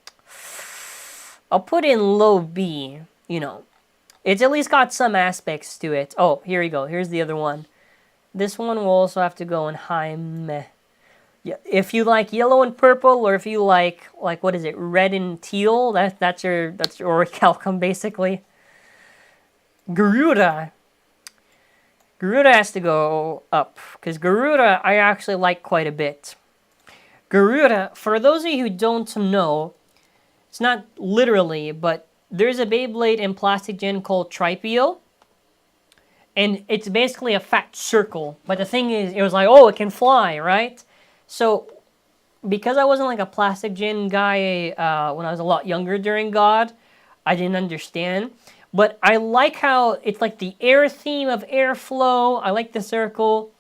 I'll put in low B, you know. It's at least got some aspects to it. Oh, here we go. Here's the other one. This one will also have to go in high meh. Yeah, if you like yellow and purple, or if you like what is it, red and teal, that's your orichalcum, basically. Garuda. Garuda has to go up, because Garuda I actually like quite a bit. Garuda, for those of you who don't know, it's not literally, but there's a Beyblade in Plastic Gen called Tripio, and it's basically a fat circle. But the thing is, it was like, oh, it can fly, right? So, because I wasn't like a Plastic Gen guy when I was a lot younger during God, I didn't understand. But I like how it's like the air theme of airflow. I like the circle.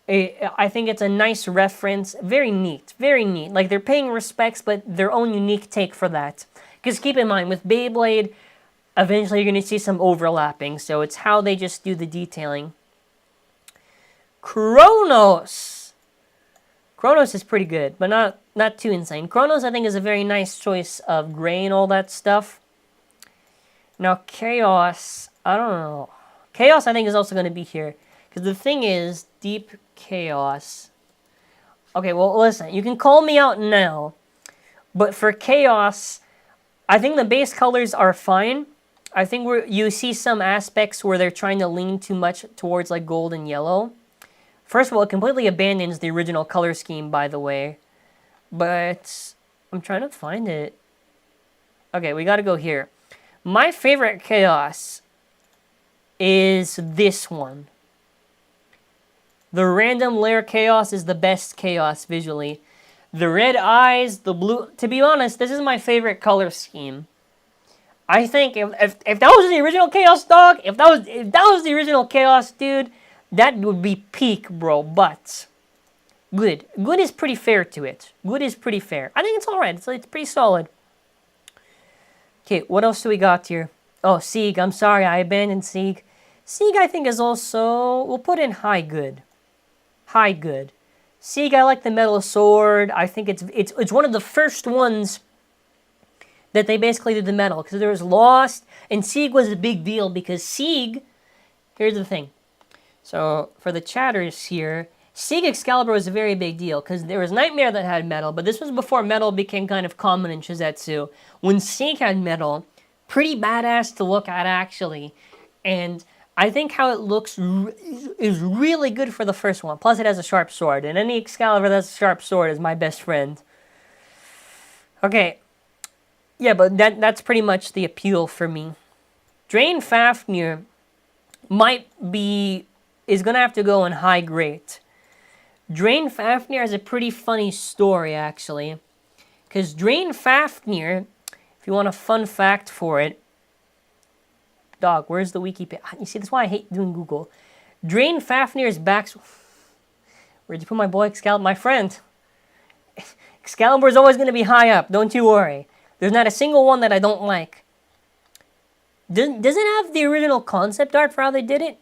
I think it's a nice reference. Very neat. Very neat. Like, they're paying respects, but their own unique take for that. Because keep in mind, with Beyblade, eventually you're going to see some overlapping. So it's how they just do the detailing. Kronos. Kronos is pretty good, but not too insane. Kronos, I think, is a very nice choice of gray and all that stuff. Now, Chaos, I don't know. Chaos, I think, is also going to be here. Because the thing is, Deep Chaos. Okay, well, listen. You can call me out now. But for Chaos, I think the base colors are fine. I think you see some aspects where they're trying to lean too much towards, like, gold and yellow. First of all, it completely abandons the original color scheme, by the way. But I'm trying to find it. Okay, we got to go here. My favorite Chaos is this one. The random layer Chaos is the best Chaos visually. The red eyes, the blue... To be honest, this is my favorite color scheme. I think if that was the original Chaos, dog, if that was the original Chaos, dude, that would be peak, bro. But good. Good is pretty fair to it. Good is pretty fair. I think it's alright. It's pretty solid. Okay, what else do we got here? Oh, Sieg. I'm sorry, I abandoned Sieg. Sieg, I think, is also... We'll put in high good. High good. Sieg, I like the metal sword. I think it's one of the first ones that they basically did the metal. Because there was Lost, and Sieg was a big deal. Because Sieg... Here's the thing. So, for the chatters here... Sieg Excalibur was a very big deal, because there was Nightmare that had metal, but this was before metal became kind of common in Shizetsu. When Sieg had metal, pretty badass to look at, actually. And I think how it looks is really good for the first one. Plus, it has a sharp sword, and any Excalibur that has a sharp sword is my best friend. Okay. Yeah, but that's pretty much the appeal for me. Drain Fafnir is going to have to go in high grade. Drain Fafnir has a pretty funny story, actually. Because Drain Fafnir, if you want a fun fact for it... Dog, where's the wiki page? You see, that's why I hate doing Google. Drain Fafnir's back... Where'd you put my boy Excalibur? My friend. Excalibur is always going to be high up, don't you worry. There's not a single one that I don't like. Does it have the original concept art for how they did it?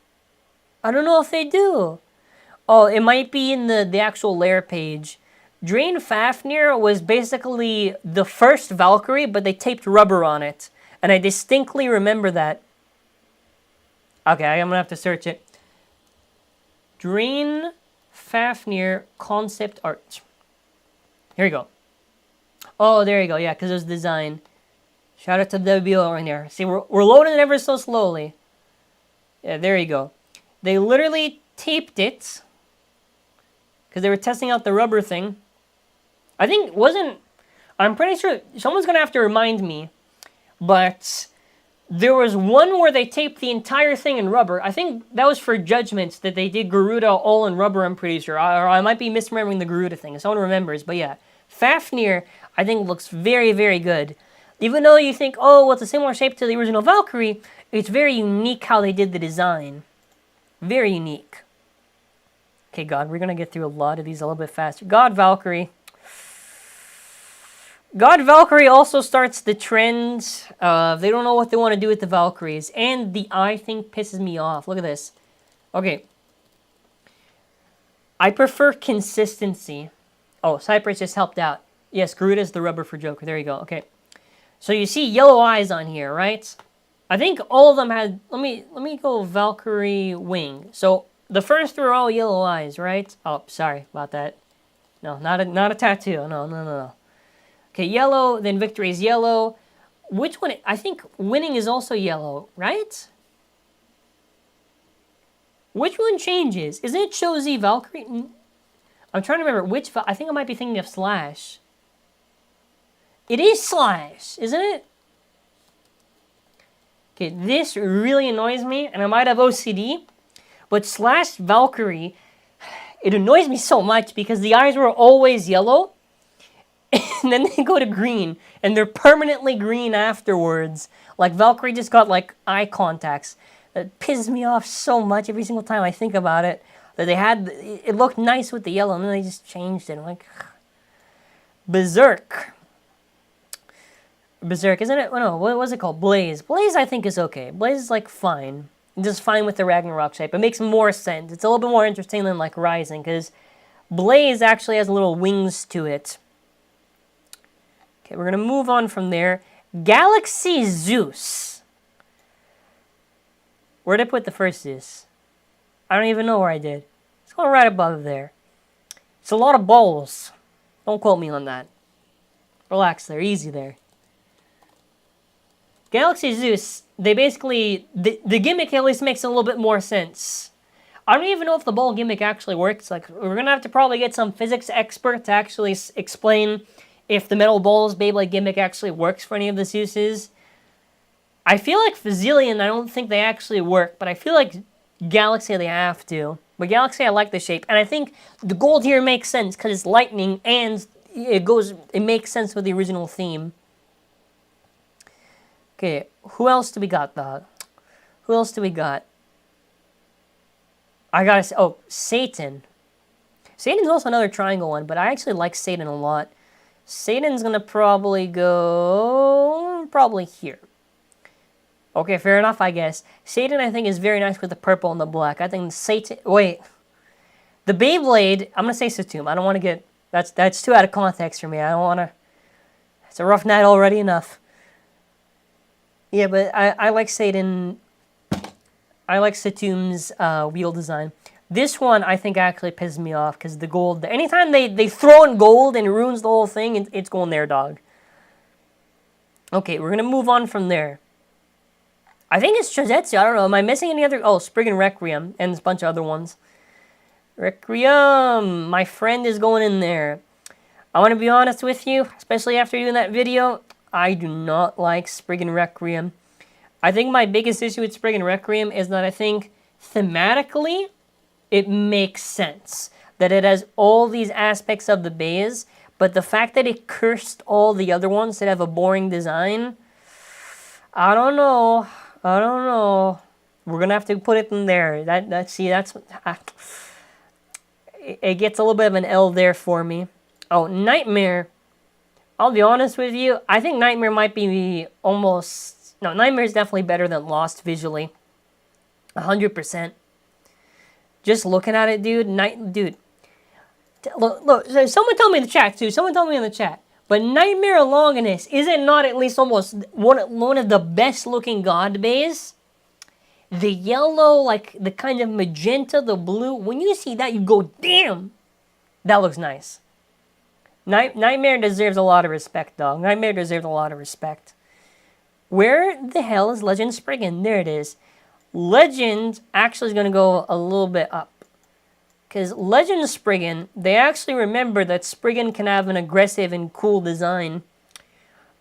I don't know if they do. Oh, it might be in the actual layer page. Drain Fafnir was basically the first Valkyrie, but they taped rubber on it. And I distinctly remember that. Okay, I'm going to have to search it. Drain Fafnir concept art. Here we go. Oh, there you go. Yeah, because it was design. Shout out to WBO right there. See, we're loading it ever so slowly. Yeah, there you go. They literally taped it because they were testing out the rubber thing. I think I'm pretty sure someone's gonna have to remind me, but there was one where they taped the entire thing in rubber. I think that was for Judgments that they did Garuda all in rubber, I'm pretty sure. Or I might be misremembering the Garuda thing, if someone remembers. But yeah, Fafnir, I think, looks very, very good. Even though you think, oh, well, it's a similar shape to the original Valkyrie, it's very unique how they did the design. Very unique. Okay, God, we're going to get through a lot of these a little bit faster. God Valkyrie. God Valkyrie also starts the trend of they don't know what they want to do with the Valkyries. And the eye thing pisses me off. Look at this. Okay. I prefer consistency. Oh, Cypress just helped out. Yes, Garuda's the rubber for Joker. There you go. Okay. So you see yellow eyes on here, right? I think all of them had... Let me go Valkyrie wing. So the first three are all yellow eyes, right? Oh, sorry about that. No, not a tattoo. No. Okay, yellow, then victory is yellow. Which one? I think winning is also yellow, right? Which one changes? Isn't it Cho-Z Valkyrie? I'm trying to remember which... I think I might be thinking of Slash. It is Slash, isn't it? Okay, this really annoys me, and I might have OCD, but Slash Valkyrie, it annoys me so much because the eyes were always yellow, and then they go to green, and they're permanently green afterwards. Like, Valkyrie just got, like, eye contacts. That pisses me off so much every single time I think about it. That they had... It looked nice with the yellow, and then they just changed it. I'm like... Berserk, isn't it? Oh, no, what was it called? Blaze. Blaze, I think, is okay. Blaze is, like, fine. Just fine with the Ragnarok shape. It makes more sense. It's a little bit more interesting than, like, Rising, because Blaze actually has little wings to it. Okay, we're going to move on from there. Galaxy Zeus. Where did I put the first Zeus? I don't even know where I did. It's going right above there. It's a lot of balls. Don't quote me on that. Relax there. Easy there. Galaxy Zeus, they basically... The gimmick at least makes a little bit more sense. I don't even know if the ball gimmick actually works. Like, we're going to have to probably get some physics expert to actually explain if the metal balls Beyblade gimmick actually works for any of the Zeuses. I feel like Fazilian, I don't think they actually work, but I feel like Galaxy, they have to. But Galaxy, I like the shape. And I think the gold here makes sense because it's lightning and it makes sense with the original theme. Okay, who else do we got, dog? Who else do we got? I gotta say, oh, Satan. Satan's also another triangle one, but I actually like Satan a lot. Satan's gonna probably go... probably here. Okay, fair enough, I guess. Satan, I think, is very nice with the purple and the black. I think Satan... Wait. The Beyblade... I'm gonna say Satum. I don't want to get... That's too out of context for me. I don't want to... It's a rough night already enough. Yeah, but I like Satan. I like Satum's wheel design. This one, I think, actually pisses me off because the gold... Anytime they throw in gold and it ruins the whole thing, it's going there, dog. Okay, we're going to move on from there. I think it's Cho-Z. I don't know. Am I missing any other... Oh, Spriggan Requiem and a bunch of other ones. Requiem! My friend is going in there. I want to be honest with you, especially after doing that video... I do not like Spriggan Requiem. I think my biggest issue with Spriggan Requiem is that I think thematically it makes sense. That it has all these aspects of the bays, but the fact that it cursed all the other ones that have a boring design, I don't know. We're gonna have to put it in there. It gets a little bit of an L there for me. Oh, Nightmare. I'll be honest with you, I think Nightmare might be almost... No, Nightmare is definitely better than Lost visually. 100%. Just looking at it, dude. Look, someone tell me in the chat, too. Someone tell me in the chat. But Nightmare Longinus, is it not at least almost one of the best looking God bays? The yellow, like the kind of magenta, the blue. When you see that, you go, damn, that looks nice. Nightmare deserves a lot of respect, dog. Nightmare deserves a lot of respect. Where the hell is Legend Spriggan? There it is. Legend actually is going to go a little bit up. Because Legend Spriggan, they actually remember that Spriggan can have an aggressive and cool design.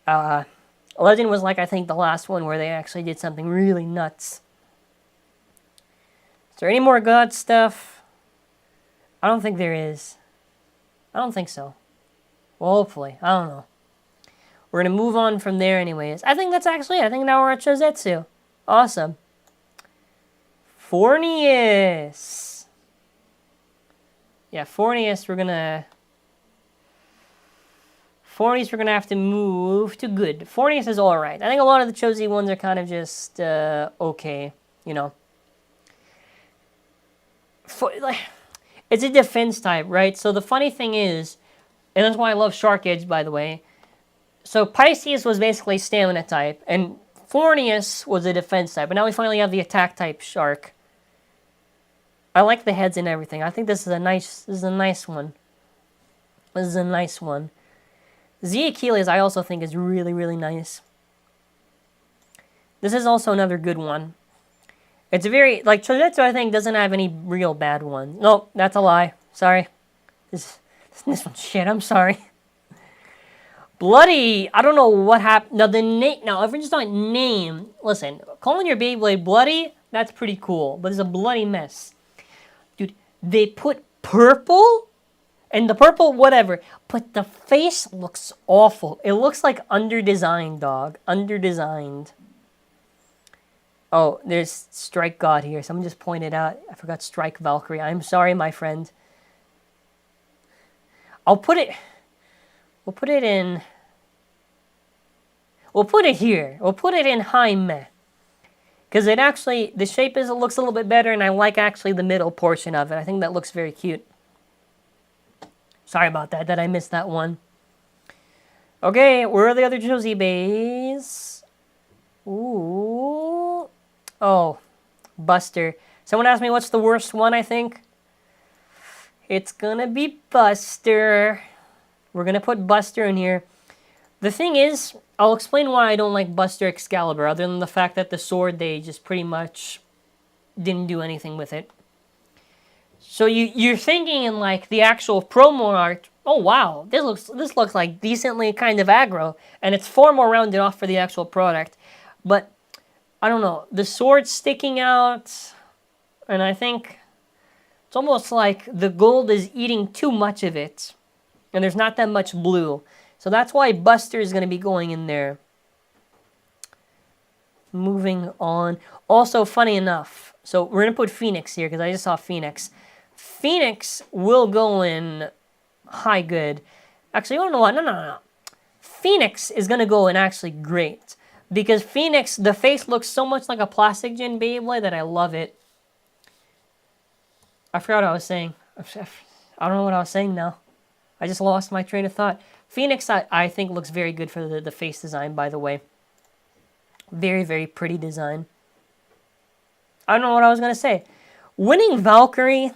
Legend was like, I think, the last one where they actually did something really nuts. Is there any more God stuff? I don't think there is. I don't think so. Well, hopefully. I don't know. We're going to move on from there anyways. I think that's actually it. I think now we're at Cho-Z. Awesome. Fornius. Yeah, Fornius, we're going to have to move to good. Fornius is alright. I think a lot of the Cho-Z ones are kind of just okay, you know. It's a defense type, right? So the funny thing is, and that's why I love Shark Edge, by the way. So Pisces was basically stamina type, and Fornius was a defense type. But now we finally have the attack type Shark. I like the heads and everything. I think this is a nice one. This is a nice one. Z Achilles I also think is really, really nice. This is also another good one. It's very, like, Cho-Z I think doesn't have any real bad ones. Nope, that's a lie. Sorry. This one's shit, I'm sorry. Bloody, I don't know what happened. Now, if we're just on name, listen, calling your Beyblade Bloody, that's pretty cool, but it's a bloody mess. Dude, they put purple, and the purple, whatever, but the face looks awful. It looks like under-designed, dog. Under-designed. Oh, there's Strike God here. Someone just pointed out. I forgot Strike Valkyrie. I'm sorry, my friend. We'll put it in... We'll put it here. We'll put it in Jaime. Because it actually, the shape looks a little bit better, and I like actually the middle portion of it. I think that looks very cute. Sorry about that I missed that one. Okay, where are the other Cho-Z bays? Ooh. Oh, Buster. Someone asked me what's the worst one, I think. It's gonna be Buster. We're gonna put Buster in here. The thing is, I'll explain why I don't like Buster Excalibur, other than the fact that the sword, they just pretty much didn't do anything with it. So you're thinking in like the actual promo art, oh wow, this looks like decently kind of aggro, and it's far more rounded off for the actual product. But I don't know, the sword sticking out, and I think it's almost like the gold is eating too much of it, and there's not that much blue. So that's why Buster is going to be going in there. Moving on. Also, funny enough, so we're going to put Phoenix here because I just saw Phoenix. Phoenix will go in high good. Actually, you don't know what? No. Phoenix is going to go in actually great. Because Phoenix, the face looks so much like a Plastic Gen Beyblade that I love it. I forgot what I was saying. I don't know what I was saying now. I just lost my train of thought. Phoenix, I think, looks very good for the face design, by the way. Very, very pretty design. I don't know what I was going to say. Winning Valkyrie,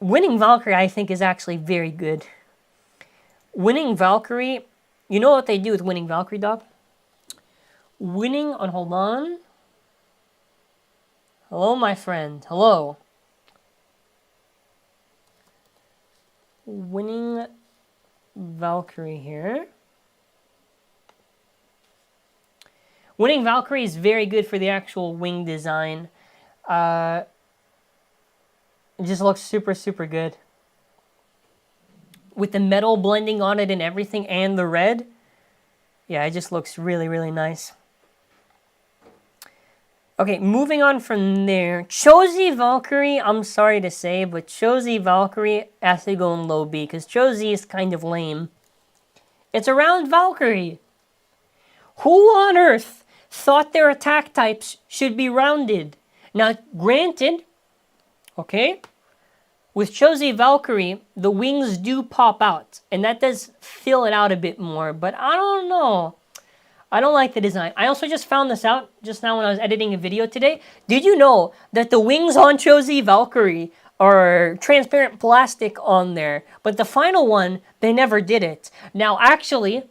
I think, is actually very good. Winning Valkyrie, you know what they do with Winning Valkyrie, dog? Hold on. Hello, my friend. Hello. Winning Valkyrie here. Winning Valkyrie is very good for the actual wing design. It just looks super, super good. With the metal blending on it and everything, and the red. Yeah, it just looks really, really nice. Okay, moving on from there. Cho-Z Valkyrie, I'm sorry to say, but Cho-Z Valkyrie has to go in low B, because Cho-Z is kind of lame. It's a round Valkyrie. Who on earth thought their attack types should be rounded? Now, granted, okay, with Cho-Z Valkyrie, the wings do pop out, and that does fill it out a bit more, but I don't know. I don't like the design. I also just found this out just now when I was editing a video today. Did you know that the wings on Cho-Z Valkyrie are transparent plastic on there? But the final one, they never did it. Now, actually,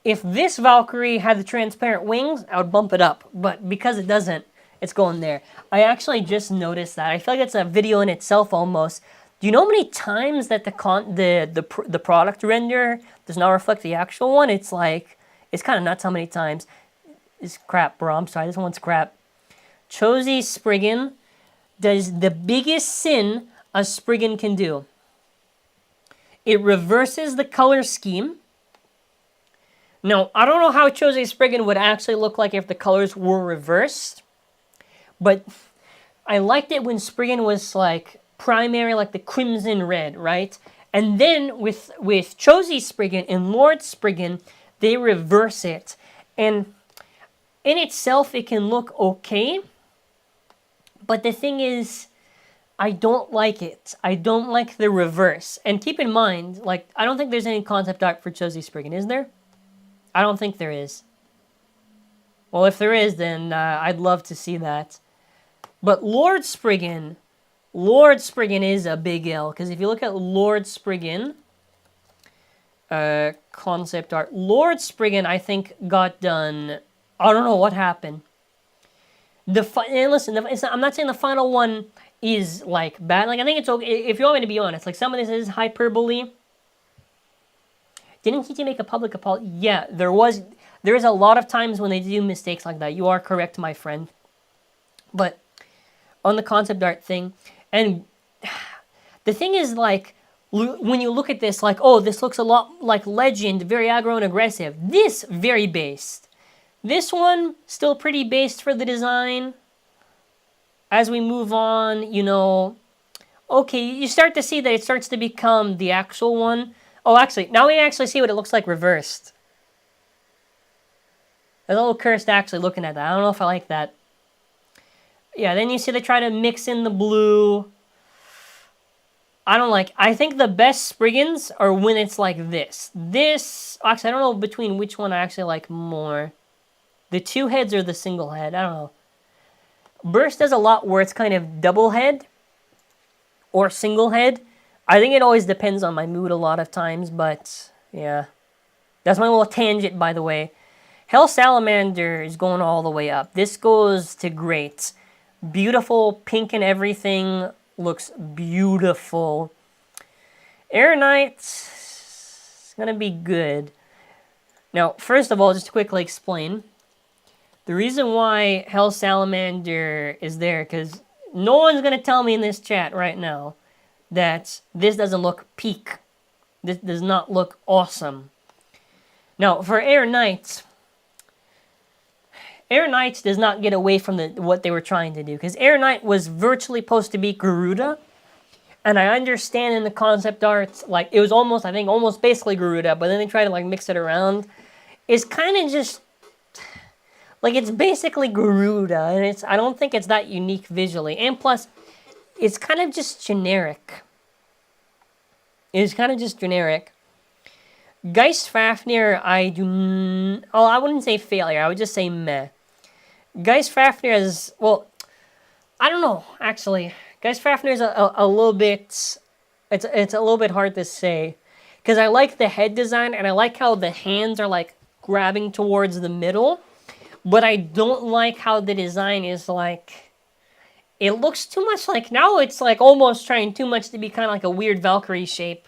if this Valkyrie had the transparent wings, I would bump it up. But because it doesn't, it's going there. I actually just noticed that. I feel like it's a video in itself almost. Do you know how many times that the product render does not reflect the actual one? It's like... It's kind of nuts how many times. It's crap, bro. I'm sorry. This one's crap. Cho-Z Spriggan does the biggest sin a Spriggan can do. It reverses the color scheme. Now, I don't know how Cho-Z Spriggan would actually look like if the colors were reversed. But I liked it when Spriggan was like primary, like the crimson red, right? And then with Cho-Z Spriggan and Lord Spriggan, they reverse it. And in itself, it can look okay. But the thing is, I don't like it. I don't like the reverse. And keep in mind, like, I don't think there's any concept art for Cho-Z Spriggan, is there? I don't think there is. Well, if there is, then I'd love to see that. But Lord Spriggan is a big L. Because if you look at Lord Spriggan... concept art. Lord Spriggan, I think, got done. I don't know what happened. And listen, I'm not saying the final one is like bad. Like, I think it's okay. If you want me to be honest, like, some of this is hyperbole. Didn't he make a public apology? Yeah, there is a lot of times when they do mistakes like that. You are correct, my friend. But on the concept art thing, and the thing is, like, when you look at this, like, oh, this looks a lot like Legend, very aggro and aggressive. This, very based. This one, still pretty based for the design. As we move on, you know, okay, you start to see that it starts to become the actual one. Oh, actually, now we actually see what it looks like reversed. A little cursed actually looking at that. I don't know if I like that. Yeah, then you see they try to mix in the blue. I think the best Spriggans are when it's like this. Actually, I don't know between which one I actually like more. The two heads or the single head, I don't know. Burst does a lot where it's kind of double head or single head. I think it always depends on my mood a lot of times, but yeah. That's my little tangent, by the way. Hell Salamander is going all the way up. This goes to great. Beautiful pink and everything. Looks beautiful. Air Knight's gonna be good. Now, first of all, just to quickly explain. The reason why Hell Salamander is there, because no one's gonna tell me in this chat right now that this doesn't look peak. This does not look awesome. Now, for Air Knights does not get away from what they were trying to do. Because Air Knight was virtually supposed to be Garuda. And I understand in the concept art, like, it was almost, I think, almost basically Garuda. But then they try to, like, mix it around. It's kind of just, like, it's basically Garuda. And I don't think it's that unique visually. And plus, it's kind of just generic. It's kind of just generic. Geist Fafnir, I wouldn't say failure. I would just say meh. Geist Fafnir is, well, I don't know, actually. Geist Fafnir is a little bit, it's a little bit hard to say. Because I like the head design, and I like how the hands are, like, grabbing towards the middle. But I don't like how the design is, like, it looks too much like, now it's, like, almost trying too much to be kind of like a weird Valkyrie shape.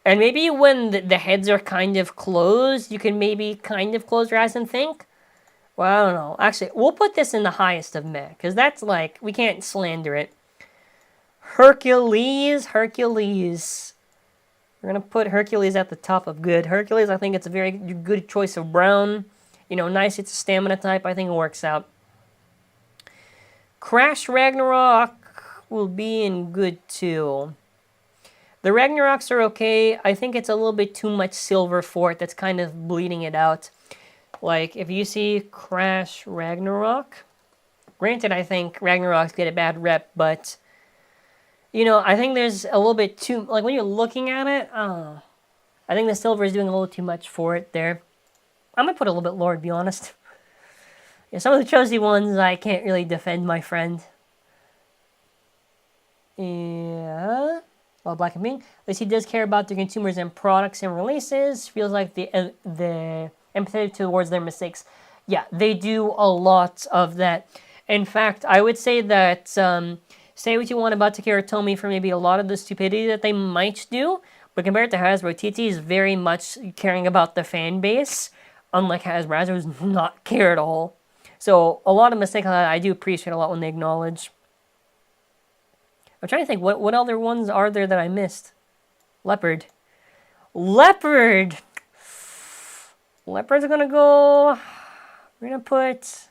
And maybe when the heads are kind of closed, you can maybe kind of close your eyes and think. Well, I don't know. Actually, we'll put this in the highest of meh, because that's like, we can't slander it. Hercules. We're going to put Hercules at the top of good. Hercules, I think it's a very good choice of brown. You know, nice, it's a stamina type. I think it works out. Crash Ragnarok will be in good too. The Ragnaroks are okay. I think it's a little bit too much silver for it. That's kind of bleeding it out. Like, if you see Crash Ragnarok, granted, I think Ragnaroks get a bad rep, but, you know, I think there's a little bit too, like, when you're looking at it, I don't know. I think the silver is doing a little too much for it there. I might put a little bit lower, to be honest. Yeah, some of the Cho-Z ones I can't really defend, my friend. Yeah. Well, Black and Pink. At least he does care about the consumers and products and releases. Feels like the empathetic towards their mistakes. Yeah, they do a lot of that. In fact, I would say that say what you want about Takara Tomy for maybe a lot of the stupidity that they might do, but compared to Hasbro, TT is very much caring about the fan base, unlike Hasbro. Hasbro does not care at all. So a lot of mistakes I do appreciate a lot when they acknowledge. I'm trying to think, what other ones are there that I missed? Leopard. Leopard! Leopard's gonna go... We're gonna put...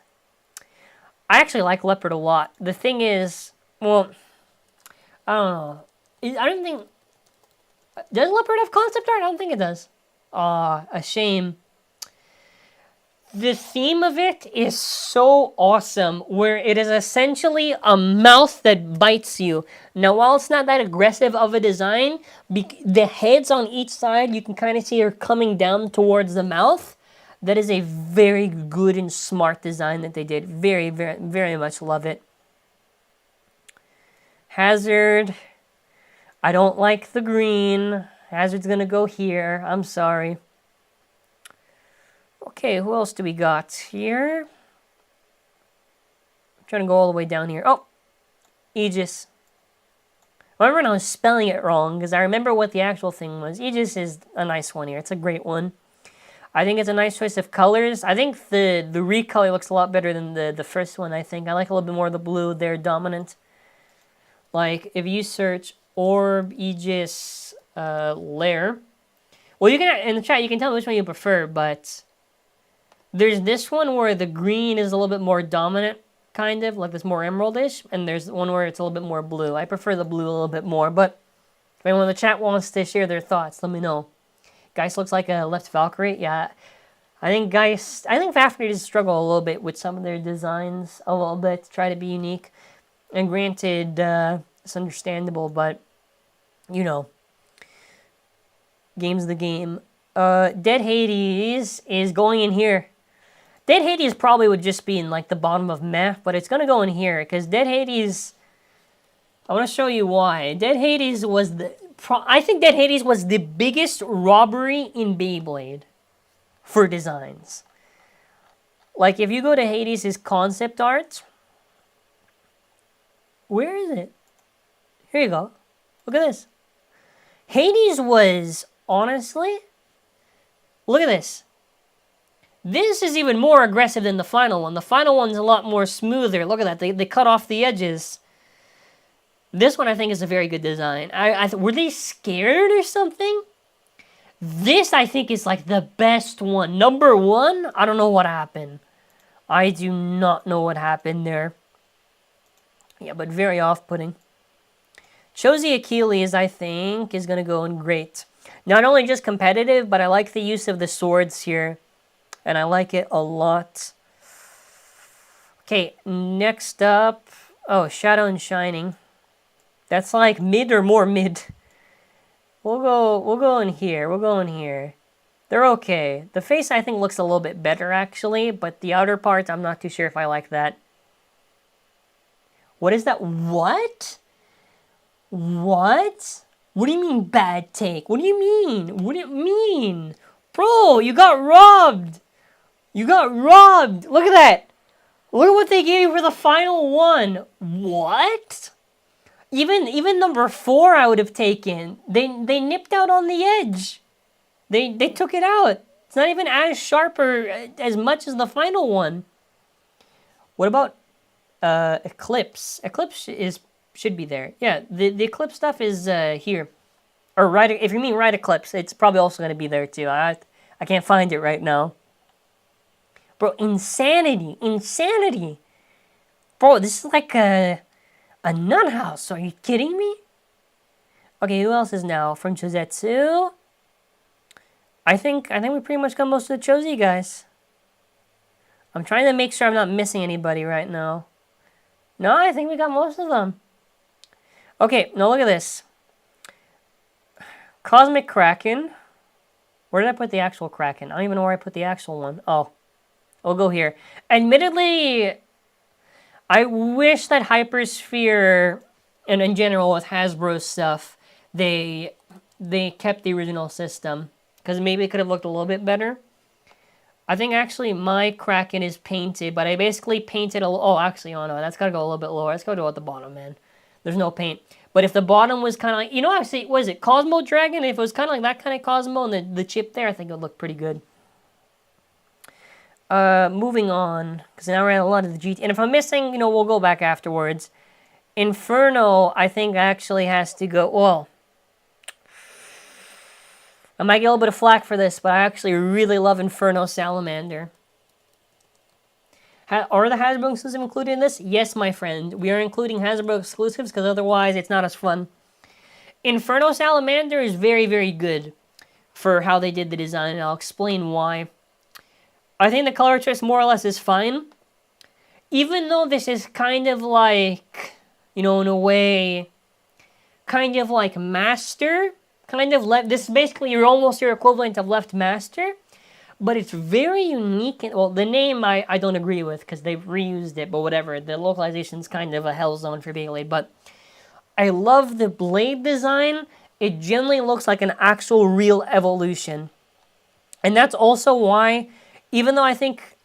I actually like Leopard a lot. The thing is, well, I don't know. I don't think... Does Leopard have concept art? I don't think it does. Aw, a shame. The theme of it is so awesome, where it is essentially a mouth that bites you. Now, while it's not that aggressive of a design, the heads on each side, you can kind of see are coming down towards the mouth. That is a very good and smart design that they did. Very, very, very much love it. Hazard. I don't like the green. Hazard's going to go here. I'm sorry. Okay, who else do we got here? I'm trying to go all the way down here. Oh, Aegis. I remember I was spelling it wrong because I remember what the actual thing was. Aegis is a nice one here. It's a great one. I think it's a nice choice of colors. I think the recolor looks a lot better than the first one, I think. I like a little bit more of the blue. They're dominant. Like, if you search Orb, Aegis, Lair. Well, you can, in the chat, you can tell me which one you prefer, but... There's this one where the green is a little bit more dominant, kind of, like this more emeraldish, and there's one where it's a little bit more blue. I prefer the blue a little bit more, but if anyone in the chat wants to share their thoughts, let me know. Geist looks like a left Valkyrie. Yeah, I think Fafnir does struggle a little bit with some of their designs, a little bit, to try to be unique. And granted, it's understandable, but, you know, game's the game. Dead Hades is going in here. Dead Hades probably would just be in like the bottom of meh, but it's gonna go in here because Dead Hades. I want to show you why. Dead Hades was I think Dead Hades was the biggest robbery in Beyblade for designs. Like if you go to Hades' concept art, where is it? Here you go. Look at this. Hades was honestly. Look at this. This is even more aggressive than the final one. The final one's a lot more smoother. Look at that. They cut off the edges. This one I think is a very good design. Were they scared or something? This I think is like the best one. Number one, I don't know what happened. I do not know what happened there. Yeah, but very off-putting. Cho-Z Achilles, I think, is going to go in great. Not only just competitive, but I like the use of the swords here. And I like it a lot. Okay, next up. Oh, Shadow and Shining. That's like mid or more mid. We'll go in here. We'll go in here. They're okay. The face I think looks a little bit better actually, but the outer part I'm not too sure if I like that. What is that? What? What? What do you mean bad take? What do you mean? What do you mean? Bro, you got robbed. You got robbed. Look at that. Look at what they gave you for the final one. What? Even number 4 I would have taken. They nipped out on the edge. They took it out. It's not even as sharp or as much as the final one. What about Eclipse? Eclipse should be there. Yeah, the Eclipse stuff is here. Or right, if you mean right Eclipse, it's probably also going to be there too. I can't find it right now. Bro, insanity. Insanity. Bro, this is like a nut house. Are you kidding me? Okay, who else is now? From Chozetsu? I think we pretty much got most of the Cho-Z guys. I'm trying to make sure I'm not missing anybody right now. No, I think we got most of them. Okay, now look at this. Cosmic Kraken. Where did I put the actual Kraken? I don't even know where I put the actual one. Oh, I'll go here. Admittedly, I wish that Hypersphere, and in general with Hasbro stuff, they kept the original system. Because maybe it could have looked a little bit better. I think actually my Kraken is painted, but I basically painted oh, actually, oh no, that's got to go a little bit lower. Let's go to at the bottom, man. There's no paint. But if the bottom was kind of like, actually, was it Cosmo Dragon? If it was kind of like that kind of Cosmo and the chip there, I think it would look pretty good. Moving on, because now we're at a lot of the GT. And if I'm missing, we'll go back afterwards. Inferno, I think, actually has to go, well, I might get a little bit of flack for this, but I actually really love Inferno Salamander. Are the Hasbro exclusives included in this? Yes, my friend. We are including Hasbro exclusives because otherwise it's not as fun. Inferno Salamander is very, very good for how they did the design, and I'll explain why. I think the color choice more or less is fine. Even though this is kind of like, in a way, kind of like Master. Kind of left. This is basically almost your equivalent of Left Master. But it's very unique. Well, the name I don't agree with because they've reused it, but whatever. The localization's kind of a hell zone for Beyblade. But I love the blade design. It generally looks like an actual real evolution. And that's also why, even though I think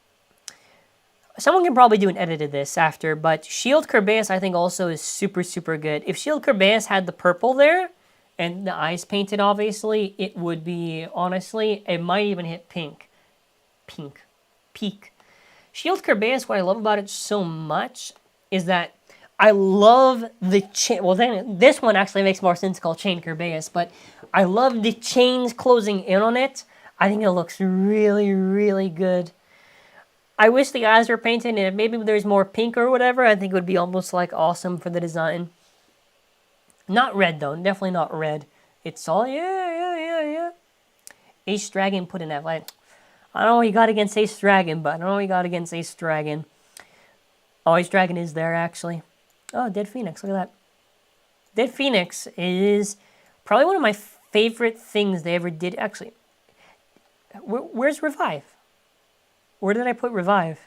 someone can probably do an edit of this after, but Shield Kerbeus I think also is super, super good. If Shield Kerbeus had the purple there, and the eyes painted, obviously, it would be, honestly, it might even hit pink. Peak. Shield Kerbeus, what I love about it so much is that I love the chain. Well, then this one actually makes more sense called Chain Kerbeus, but I love the chains closing in on it. I think it looks really, really good. I wish the eyes were painted, and if maybe there's more pink or whatever, I think it would be almost like awesome for the design. Not red, though. Definitely not red. It's all, yeah. Ace Dragon put in that light. I don't know what you got against Ace Dragon, but I don't know what you got against Ace Dragon. Oh, Ace Dragon is there, actually. Oh, Dead Phoenix. Look at that. Dead Phoenix is probably one of my favorite things they ever did. Actually, where's Revive? Where did I put Revive?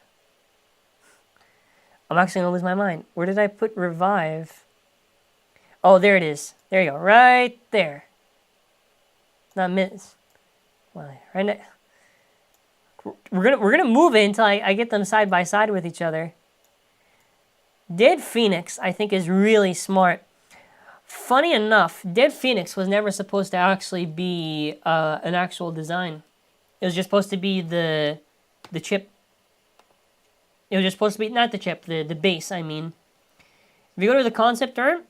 I'm actually going to lose my mind. Where did I put Revive? Oh, there it is. There you go. Right there. Not miss. Well, right now. We're gonna move it until I get them side by side with each other. Dead Phoenix, I think, is really smart. Funny enough, Dead Phoenix was never supposed to actually be an actual design. It was just supposed to be the chip. It was just supposed to be, not the chip, the base, I mean. If you go to the concept art,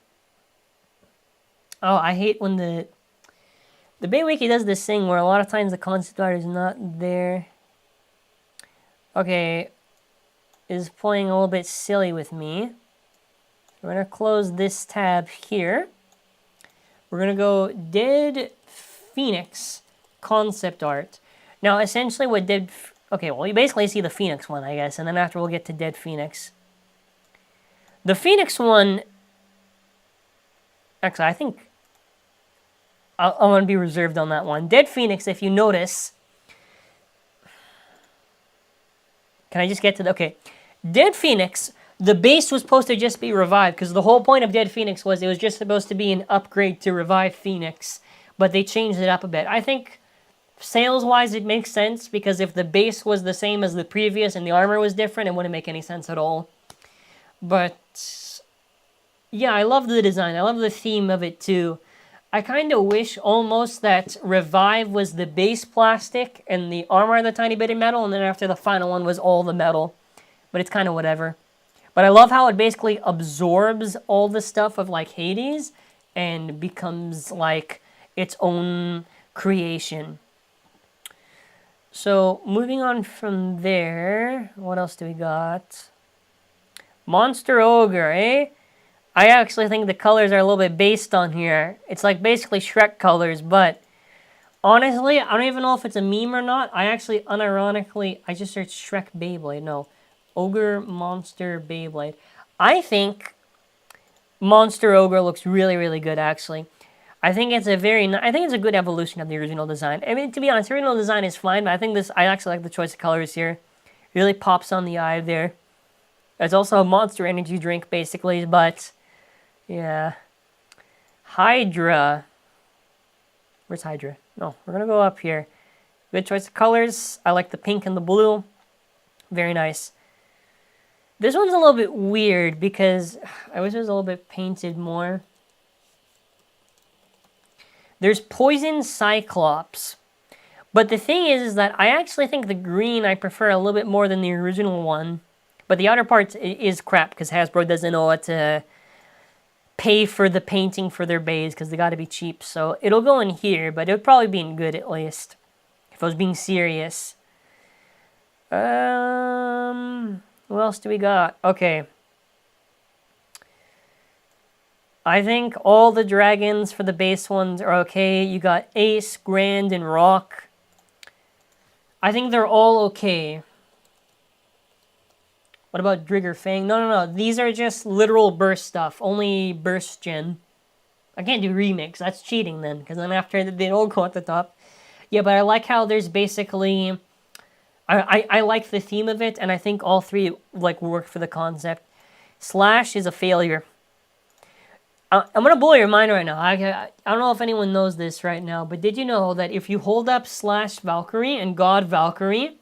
oh, I hate when the Beyblade does this thing where a lot of times the concept art is not there. Okay, is playing a little bit silly with me. We're going to close this tab here. We're going to go Dead Phoenix concept art. Now, essentially what okay, well, you basically see the Phoenix one, I guess, and then after we'll get to Dead Phoenix. The Phoenix one, actually, I think I want to be reserved on that one. Dead Phoenix, if you notice, can I just get to the, okay. Dead Phoenix, the base was supposed to just be Revive, because the whole point of Dead Phoenix was it was just supposed to be an upgrade to Revive Phoenix, but they changed it up a bit. I think sales-wise it makes sense, because if the base was the same as the previous and the armor was different, it wouldn't make any sense at all. But yeah, I love the design. I love the theme of it too. I kind of wish almost that Revive was the base plastic and the armor the tiny bit of metal, and then after the final one was all the metal. But it's kind of whatever. But I love how it basically absorbs all the stuff of like Hades and becomes like its own creation. So moving on from there, what else do we got? Monster Ogre, eh? I actually think the colors are a little bit based on here. It's like basically Shrek colors, but honestly, I don't even know if it's a meme or not. I actually unironically, I just searched Shrek Beyblade. No, Ogre Monster Beyblade. I think Monster Ogre looks really, really good, actually. I think it's I think it's a good evolution of the original design. I mean, to be honest, the original design is fine, but I think I actually like the choice of colors here. It really pops on the eye there. It's also a Monster Energy drink, basically, but yeah. Hydra. Where's Hydra? No, we're gonna go up here. Good choice of colors. I like the pink and the blue. Very nice. This one's a little bit weird because I wish it was a little bit painted more. There's Poison Cyclops. But the thing is that I actually think the green I prefer a little bit more than the original one. But the outer part is crap because Hasbro doesn't know what to pay for the painting for their bays because they got to be cheap. So it'll go in here, but it'll probably be in good at least. If I was being serious. What else do we got? Okay. I think all the dragons for the base ones are okay. You got Ace, Grand, and Rock. I think they're all okay. What about Drigger Fang? No. These are just literal burst stuff. Only burst gen. I can't do remix. That's cheating then. Because then after they all go at the top. Yeah, but I like how there's basically... I like the theme of it. And I think all three like work for the concept. Slash is a failure. I'm going to blow your mind right now. I don't know if anyone knows this right now. But did you know that if you hold up Slash Valkyrie and God Valkyrie...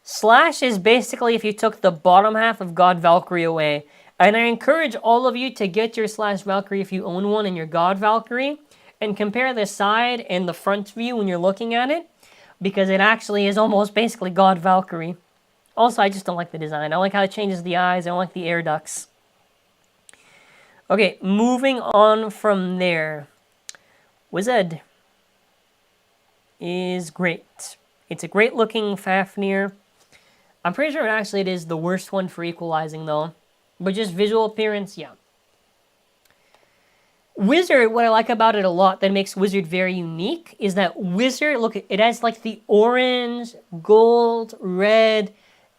Slash is basically if you took the bottom half of God Valkyrie away. And I encourage all of you to get your Slash Valkyrie if you own one and your God Valkyrie. And compare the side and the front view when you're looking at it. Because it actually is almost basically God Valkyrie. Also, I just don't like the design. I don't like how it changes the eyes. I don't like the air ducts. Okay, moving on from there. Wizard is great. It's a great looking Fafnir. I'm pretty sure actually it is the worst one for equalizing though. But just visual appearance, yeah. Wizard, what I like about it a lot that makes Wizard very unique is that Wizard, look, it has like the orange, gold, red.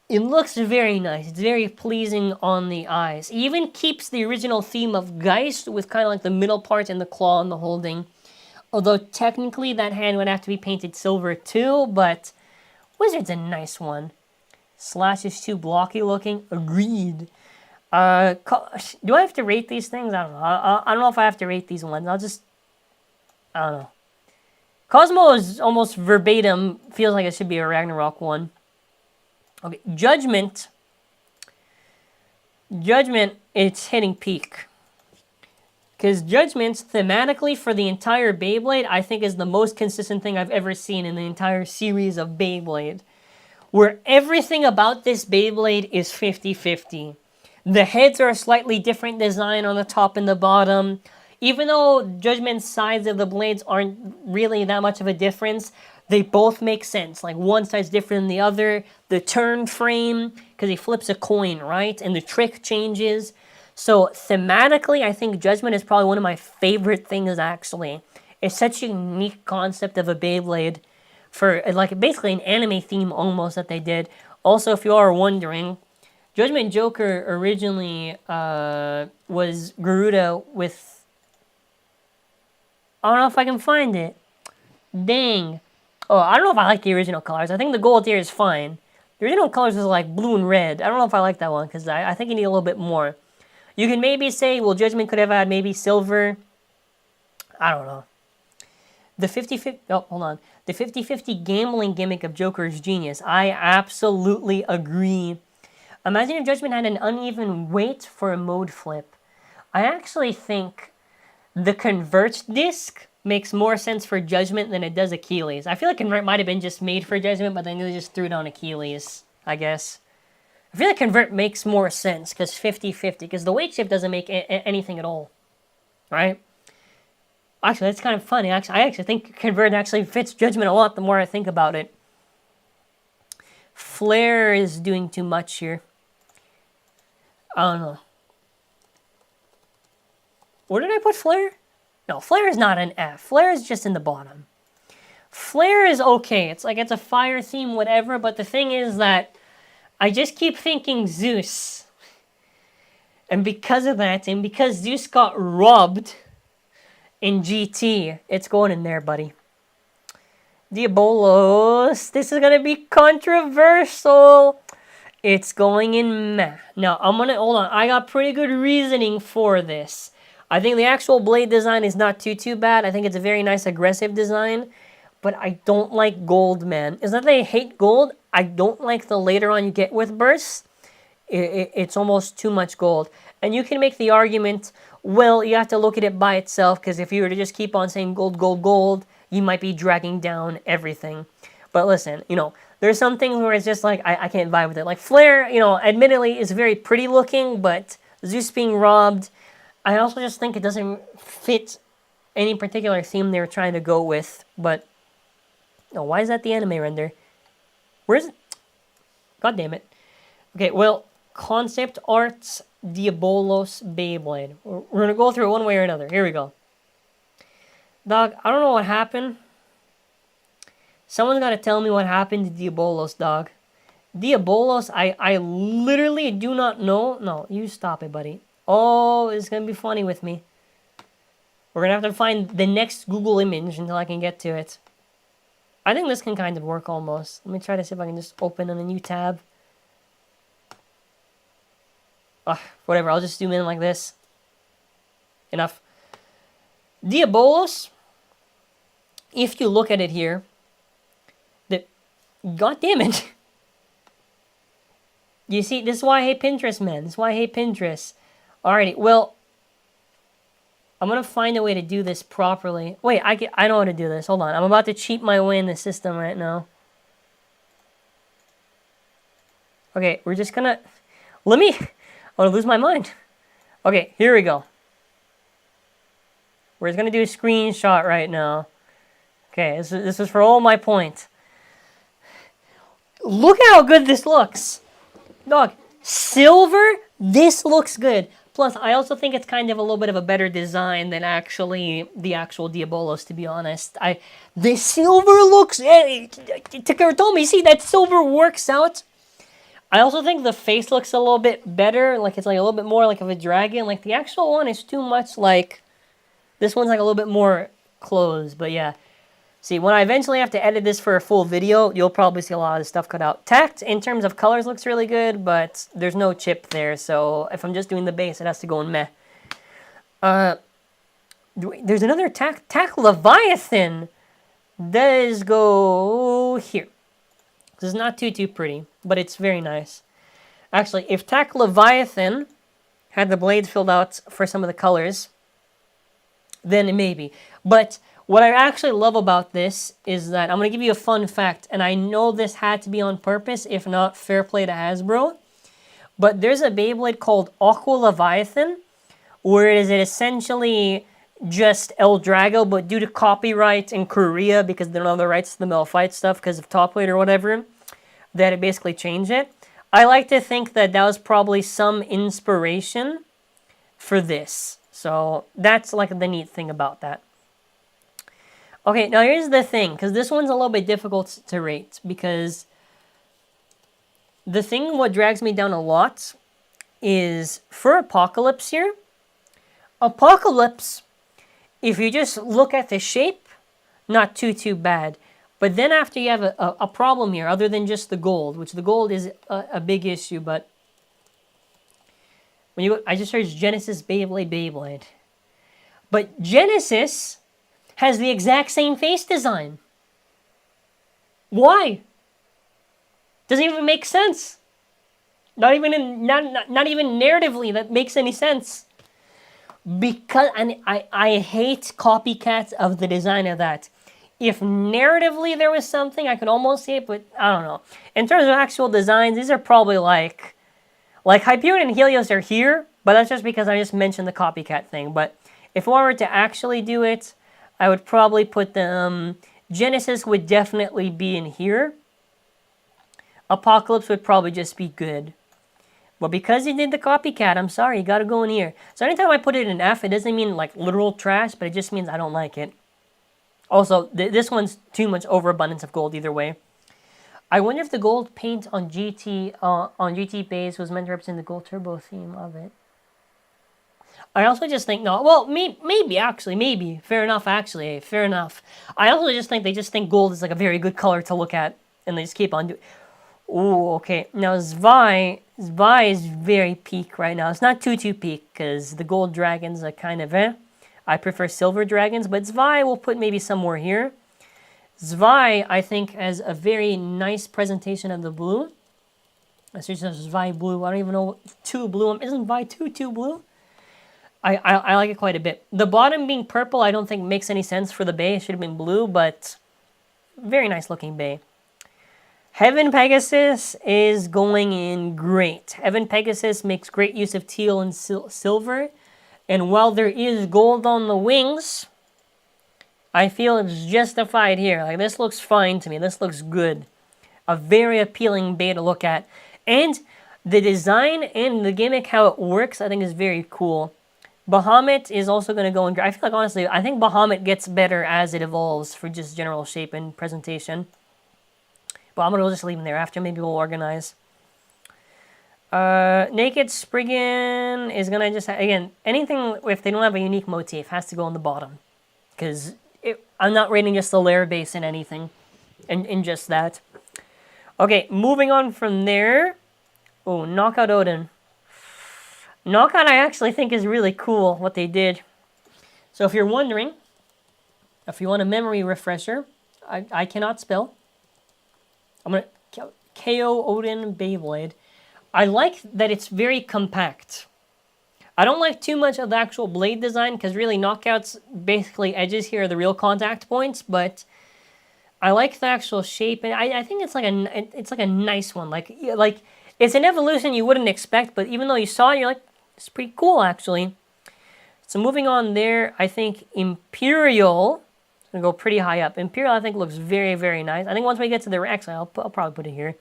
It looks very nice. It's very pleasing on the eyes. It even keeps the original theme of Geist with kind of like the middle part and the claw and the holding. Although technically that hand would have to be painted silver too, but Wizard's a nice one. Slash is too blocky looking. Agreed. Do I have to rate these things? I don't know. I don't know if I have to rate these ones. I don't know. Cosmo is almost verbatim. Feels like it should be a Ragnarok one. Okay, Judgment. Judgment, it's hitting peak. Because Judgment, thematically for the entire Beyblade, I think is the most consistent thing I've ever seen in the entire series of Beyblade. Where everything about this Beyblade is 50-50. The heads are a slightly different design on the top and the bottom. Even though Judgment's sides of the blades aren't really that much of a difference, they both make sense. Like one side's different than the other. The turn frame, because he flips a coin, right? And the trick changes. So thematically, I think Judgment is probably one of my favorite things actually. It's such a unique concept of a Beyblade. For like basically an anime theme almost that they did. Also, if you are wondering, Judgment Joker originally was Garuda with... I don't know if I can find it. Dang. Oh, I don't know if I like the original colors. I think the gold here is fine. The original colors was like blue and red. I don't know if I like that one because I think you need a little bit more. You can maybe say, well, Judgment could have had maybe silver. I don't know. The 50-50... Oh, hold on. The 50-50 gambling gimmick of Joker is genius. I absolutely agree. Imagine if Judgment had an uneven weight for a mode flip. I actually think the Convert disc makes more sense for Judgment than it does Achilles. I feel like Convert might have been just made for Judgment, but then they just threw it on Achilles, I guess. I feel like Convert makes more sense because 50-50, because the weight shift doesn't make anything at all, right? Actually, that's kind of funny. I actually think Convert actually fits Judgment a lot the more I think about it. Flare is doing too much here. I don't know. Where did I put Flare? No, Flare is not an F. Flare is just in the bottom. Flare is okay. It's like it's a fire theme, whatever, but the thing is that I just keep thinking Zeus. And because of that, and because Zeus got robbed... In GT, it's going in there, buddy. Diabolos. This is gonna be controversial. It's going in meh. Now, hold on. I got pretty good reasoning for this. I think the actual blade design is not too bad. I think it's a very nice aggressive design. But I don't like gold, man. It's not that I hate gold. I don't like the later on you get with bursts. It's almost too much gold. And you can make the argument, well, you have to look at it by itself, because if you were to just keep on saying gold, gold, gold, you might be dragging down everything. But listen, there's some things where it's just like, I can't vibe with it. Like Flare, admittedly, is very pretty looking, but Zeus being robbed, I also just think it doesn't fit any particular theme they were trying to go with. But, why is that the anime render? Where's it? God damn it. Okay, well, concept arts, Diabolos Beyblade. We're going to go through it one way or another. Here we go. Dog, I don't know what happened. Someone's got to tell me what happened to Diabolos, dog. Diabolos, I literally do not know. No, you stop it, buddy. Oh, it's going to be funny with me. We're going to have to find the next Google image until I can get to it. I think this can kind of work almost. Let me try to see if I can just open on a new tab. Whatever, I'll just zoom in like this. Enough. Diabolos, if you look at it here, God damn it. You see, this is why I hate Pinterest, man. This is why I hate Pinterest. Alrighty, well, I'm going to find a way to do this properly. Wait, I know how to do this. Hold on. I'm about to cheat my way in the system right now. Okay, we're just going to... I'm going to lose my mind. Okay, here we go. We're just going to do a screenshot right now. Okay, this is for all my points. Look at how good this looks. Dog, silver, this looks good. Plus, I also think it's kind of a little bit of a better design than actually the actual Diabolos, to be honest. The silver looks... Takara told me, see, that silver works out. I also think the face looks a little bit better. Like, it's like a little bit more like of a dragon. Like, the actual one is too much like... This one's like a little bit more closed, but yeah. See, when I eventually have to edit this for a full video, you'll probably see a lot of this stuff cut out. Tact, in terms of colors, looks really good, but there's no chip there, so if I'm just doing the base, it has to go in meh. There's another Tact Leviathan. Does go here. This is not too pretty, but it's very nice. Actually, if Tact Leviathan had the blades filled out for some of the colors, then maybe. But... what I actually love about this is that I'm going to give you a fun fact, and I know this had to be on purpose, if not, fair play to Hasbro. But there's a Beyblade called Aqua Leviathan, where it is essentially just El Drago, but due to copyright in Korea, because they don't have the rights to the Metal Fight stuff because of Top Weight or whatever, that it basically changed it. I like to think that that was probably some inspiration for this. So that's like the neat thing about that. Okay, now here's the thing, because this one's a little bit difficult to rate, because the thing what drags me down a lot is for Apocalypse here. Apocalypse, if you just look at the shape, not too bad. But then after you have a problem here, other than just the gold, which the gold is a big issue, but when you go, I just searched Genesis Beyblade. But Genesis has the exact same face design. Why? Doesn't even make sense. Not even narratively that makes any sense. Because, and I hate copycats of the design of that. If narratively there was something, I could almost see it, but I don't know. In terms of actual designs, these are probably like Hyperion and Helios are here, but that's just because I just mentioned the copycat thing. But if I were to actually do it, I would probably put the Genesis would definitely be in here. Apocalypse would probably just be good. But because you did the copycat, I'm sorry, you gotta go in here. So anytime I put it in F, it doesn't mean like literal trash, but it just means I don't like it. Also, this one's too much overabundance of gold either way. I wonder if the gold paint on GT base was meant to represent the gold turbo theme of it. I also just think, no, well, maybe, actually, maybe. Fair enough, actually. Fair enough. I also just think they just think gold is like a very good color to look at. And they just keep on doing. Ooh, okay. Now, Zwei is very peak right now. It's not too peak, because the gold dragons are kind of I prefer silver dragons, but Zwei we'll put maybe somewhere here. Zwei, I think, has a very nice presentation of the blue. Let's just Zwei blue. I don't even know. 2 blue. Isn't Zwei 2 blue? I like it quite a bit. The bottom being purple, I don't think makes any sense for the bay. It should have been blue, but very nice looking bay. Heaven Pegasus is going in great. Heaven Pegasus makes great use of teal and silver. And while there is gold on the wings, I feel it's justified here. Like, this looks fine to me. This looks good. A very appealing bay to look at. And the design and the gimmick, how it works, I think is very cool. Bahamut is also going to go in. I feel like, honestly, I think Bahamut gets better as it evolves for just general shape and presentation. But I'm going to just leave him there. After, maybe we'll organize. Naked Spriggan is going to just... Again, anything, if they don't have a unique motif, has to go on the bottom. Because I'm not rating just the layer base in anything. In just that. Okay, moving on from there. Oh, Knockout Odin. Knockout, I actually think is really cool, what they did. So if you're wondering, if you want a memory refresher, I cannot spell. I'm going to KO Odin Beyblade. I like that it's very compact. I don't like too much of the actual blade design, because really Knockout's basically edges here are the real contact points, but I like the actual shape, and I think it's like a nice one. Like it's an evolution you wouldn't expect, but even though you saw it, you're like, it's pretty cool, actually. So moving on there, I think Imperial is going to go pretty high up. Imperial, I think, looks very, very nice. I think once we get to the... Actually, I'll probably put it here.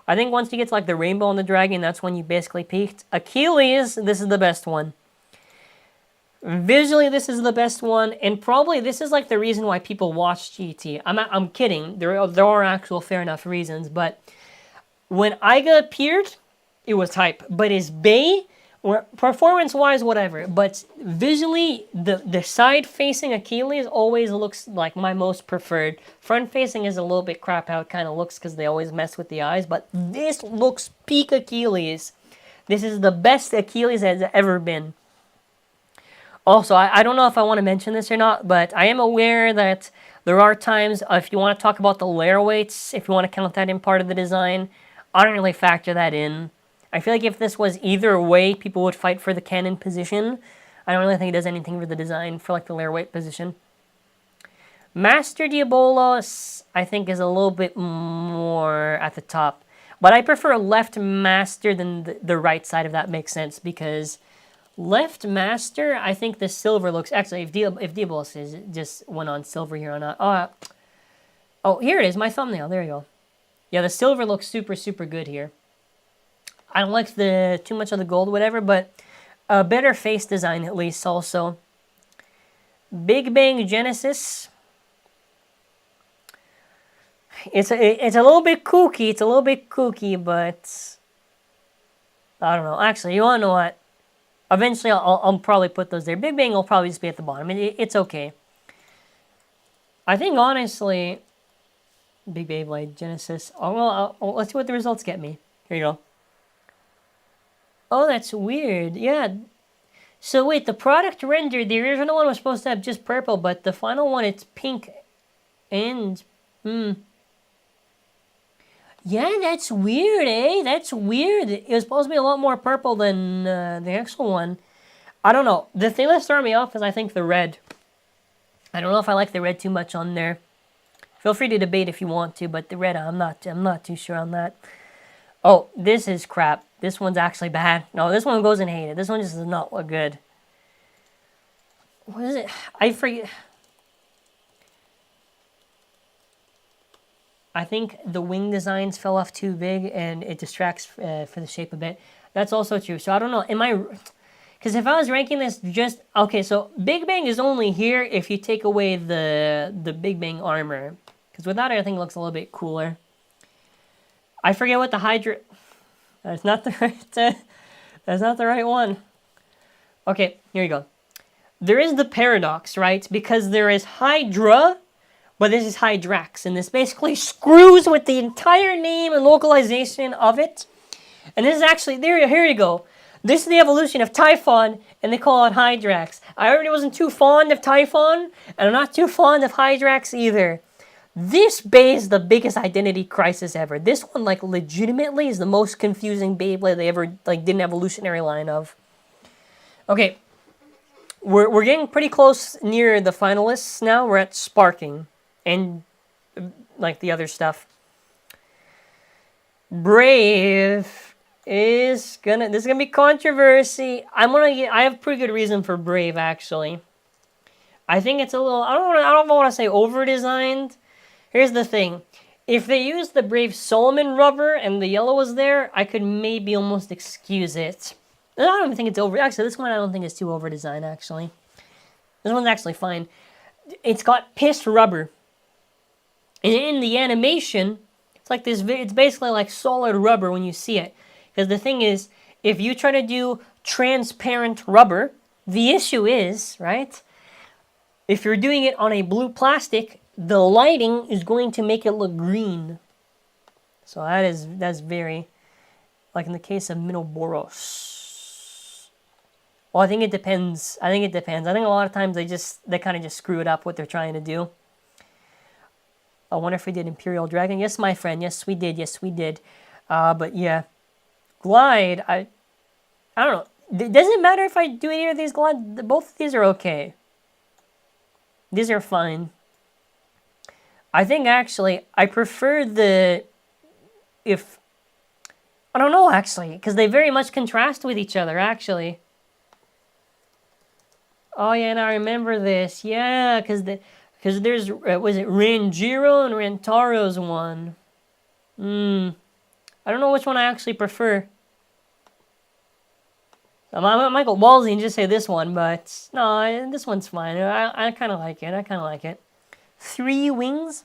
I think once you get to, like, the rainbow and the dragon, that's when you basically peaked. Achilles, this is the best one. Visually, this is the best one. And probably this is, like, the reason why people watch GT. I'm kidding. There are actual fair enough reasons. But when Iga appeared, it was hype. But his Bay... Or performance-wise, whatever, but visually, the side-facing Achilles always looks like my most preferred. Front-facing is a little bit crap how it kind of looks because they always mess with the eyes, but this looks peak Achilles. This is the best Achilles has ever been. Also, I don't know if I want to mention this or not, but I am aware that there are times, if you want to talk about the layer weights, if you want to count that in part of the design, I don't really factor that in. I feel like if this was either way, people would fight for the cannon position. I don't really think it does anything for the design, for like the layer weight position. Master Diabolos, I think, is a little bit more at the top. But I prefer left master than the right side, if that makes sense, because left master, I think the silver looks... Actually, if Diabolos is just went on silver here or not. Oh, here it is, my thumbnail. There you go. Yeah, the silver looks super, super good here. I don't like too much of the gold, whatever, but a better face design at least also. Big Bang Genesis. It's a little bit kooky. It's a little bit kooky, but I don't know. Actually, you want to know what? Eventually, I'll probably put those there. Big Bang will probably just be at the bottom. It's okay. I think, honestly, Big Beyblade Genesis. Oh, well, let's see what the results get me. Here you go. Oh, that's weird. Yeah. So wait, the product rendered, the original one was supposed to have just purple, but the final one, it's pink and... Yeah, that's weird, eh? That's weird. It was supposed to be a lot more purple than the actual one. I don't know. The thing that's throwing me off is, I think, the red. I don't know if I like the red too much on there. Feel free to debate if you want to, but the red, I'm not too sure on that. Oh, this is crap. This one's actually bad. No, this one goes in hated. This one just does not look good. What is it? I forget. I think the wing designs fell off too big and it distracts for the shape a bit. That's also true. So I don't know. Am I... Because if I was ranking this just... Okay, so Big Bang is only here if you take away the Big Bang armor. Because without it, I think it looks a little bit cooler. I forget what the Hydra... That's not the right... that's not the right one. Okay, here you go. There is the paradox, right? Because there is Hydra, but this is Hydrax, and this basically screws with the entire name and localization of it. And this is actually, here you go. This is the evolution of Typhon, and they call it Hydrax. I already wasn't too fond of Typhon, and I'm not too fond of Hydrax either. This Bay is the biggest identity crisis ever. This one, like, legitimately is the most confusing Beyblade they ever, like, did an evolutionary line of. Okay. We're getting pretty close near the finalists now. We're at sparking and like the other stuff. Brave is gonna. This is gonna be controversy. I have pretty good reason for Brave actually. I think it's a little. I don't want to say over designed. Here's the thing. If they used the Brave Solomon rubber and the yellow was there, I could maybe almost excuse it. I don't even think it's over. Actually, this one I don't think is too over designed. Actually, this one's actually fine. It's got pissed rubber, and in the animation, it's like this. It's basically like solid rubber when you see it. Because the thing is, if you try to do transparent rubber, the issue is right. If you're doing it on a blue plastic, the lighting is going to make it look green. So that's very, like in the case of Minoboros. Well, I think it depends. I think a lot of times they kind of just screw it up what they're trying to do. I wonder if we did Imperial Dragon. Yes, my friend. Yes, we did. Yes, we did. But yeah, Glide. I don't know. Does it matter if I do any of these Glide? Both of these are okay. These are fine. I think actually I prefer the I don't know actually because they very much contrast with each other actually. Oh yeah, and I remember this. Yeah, because there's was it Ranjiro and Rantaro's one. I don't know which one I actually prefer. I might go ballsy and just say this one, but no, this one's fine. I kind of like it. 3 wings.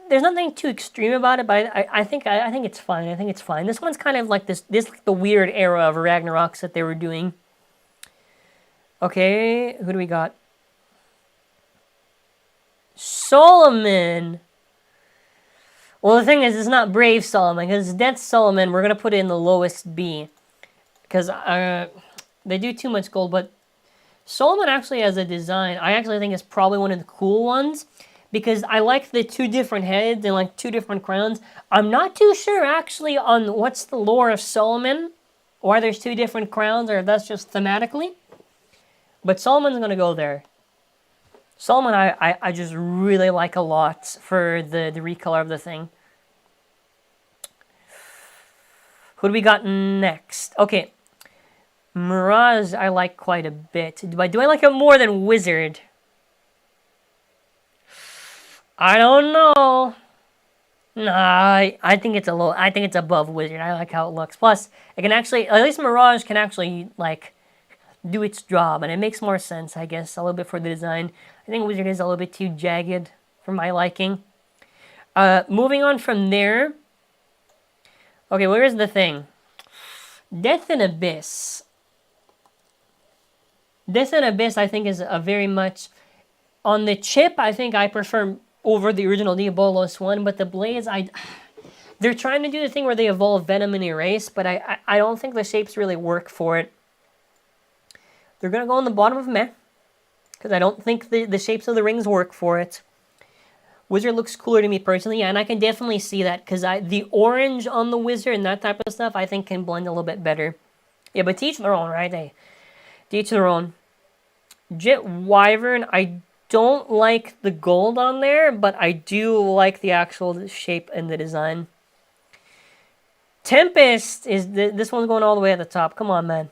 There's nothing too extreme about it, but I think it's fine. This one's kind of like this like the weird era of Ragnaroks that they were doing. Okay, who do we got? Solomon. Well, the thing is, it's not Brave Solomon, because it's Death Solomon. We're going to put it in the lowest B. Because they do too much gold, but Solomon actually has a design. I actually think it's probably one of the cool ones. Because I like the 2 different heads and like 2 different crowns. I'm not too sure actually on what's the lore of Solomon. Why there's 2 different crowns, or if that's just thematically. But Solomon's going to go there. Solomon I just really like a lot for the recolor of the thing. Who do we got next? Okay. Mirage I like quite a bit. Do I like it more than Wizard? I don't know. Nah, I think it's I think it's above Wizard. I like how it looks. Plus, it can actually, at least Mirage can actually, like, do its job. And it makes more sense, I guess, a little bit for the design. I think Wizard is a little bit too jagged for my liking. Moving on from there. Okay, where's the thing? Death and Abyss. Death and Abyss, I think, is a very much... On the chip, I think I prefer over the original Diabolos one, but the blades, they're trying to do the thing where they evolve Venom and Erase, but I don't think the shapes really work for it. They're going to go on the bottom of Meh, because I don't think the shapes of the rings work for it. Wizard looks cooler to me personally, yeah, and I can definitely see that, because the orange on the Wizard and that type of stuff, I think can blend a little bit better. Yeah, but to each their own, right? Hey, to each their own. Jet Wyvern, I don't like the gold on there, but I do like the actual shape and the design. Tempest is this one's going all the way at the top. Come on, man.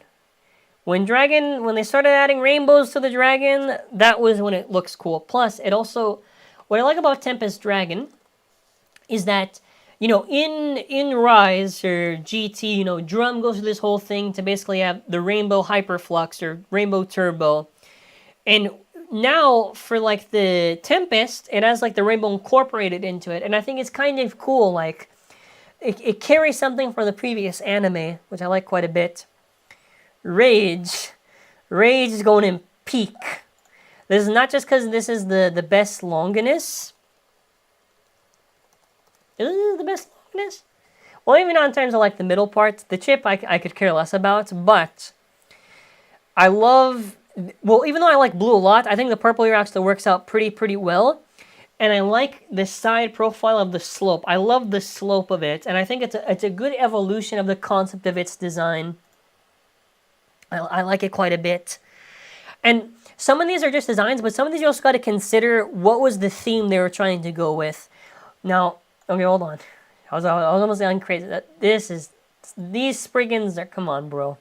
When they started adding rainbows to the dragon, that was when it looks cool. Plus, it also, what I like about Tempest Dragon is that, you know, in Rise or GT, you know, Drum goes through this whole thing to basically have the Rainbow Hyperflux or Rainbow Turbo. And now, for, like, the Tempest, it has, like, the Rainbow incorporated into it. And I think it's kind of cool, like, it carries something from the previous anime, which I like quite a bit. Rage. Rage is going in peak. This is not just because this is the best longiness. Is this the best longiness? Well, even on terms of like the middle parts, the chip I could care less about, but I love, well, even though I like blue a lot, I think the purple here actually works out pretty well. And I like the side profile of the slope. I love the slope of it, and I think it's a good evolution of the concept of its design. I like it quite a bit. And some of these are just designs, but some of these you also got to consider what was the theme they were trying to go with. Now, okay, hold on. I was almost going crazy. These Spriggans are, come on, bro.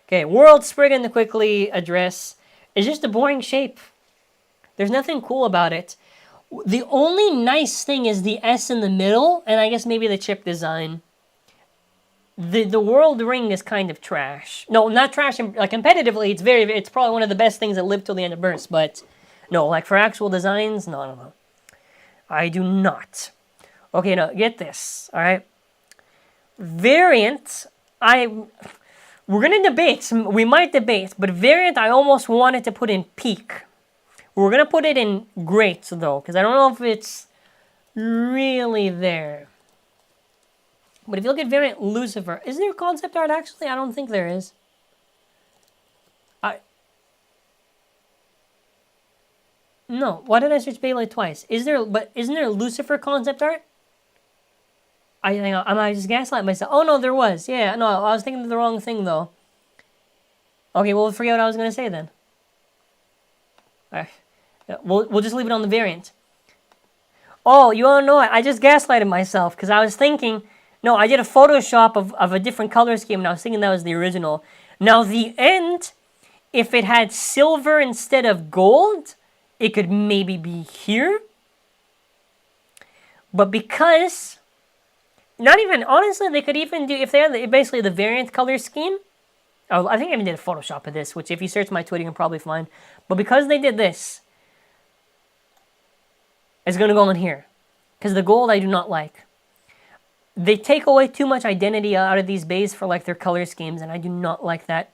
Okay, World Spriggan to quickly address is just a boring shape. There's nothing cool about it. The only nice thing is the S in the middle, and I guess maybe the chip design. The World Ring is kind of trash. No, not trash. Like competitively, it's probably one of the best things that lived till the end of burst. But no, like for actual designs, no. I do not. Okay, now get this. All right, variant. We're gonna debate. We might debate, but variant I almost wanted to put in peak. We're gonna put it in great though, because I don't know if it's really there. But if you look at variant Lucifer, is there concept art actually? I don't think there is. No. Why did I search Beyblade twice? Isn't there Lucifer concept art? I just gaslight myself. Oh no, there was. Yeah, no, I was thinking of the wrong thing though. Okay, well, forget what I was gonna say then. Alright. Yeah, we'll just leave it on the variant. Oh, you all know it. I just gaslighted myself because I was thinking, no, I did a Photoshop of a different color scheme and I was thinking that was the original. Now the end, if it had silver instead of gold, it could maybe be here. But because, not even, honestly, they could even do, if they had basically the variant color scheme. Oh, I think I even did a Photoshop of this, which if you search my Twitter, you can probably find. But because they did this, it's going to go in here. Because the gold I do not like. They take away too much identity out of these bays for like their color schemes, and I do not like that.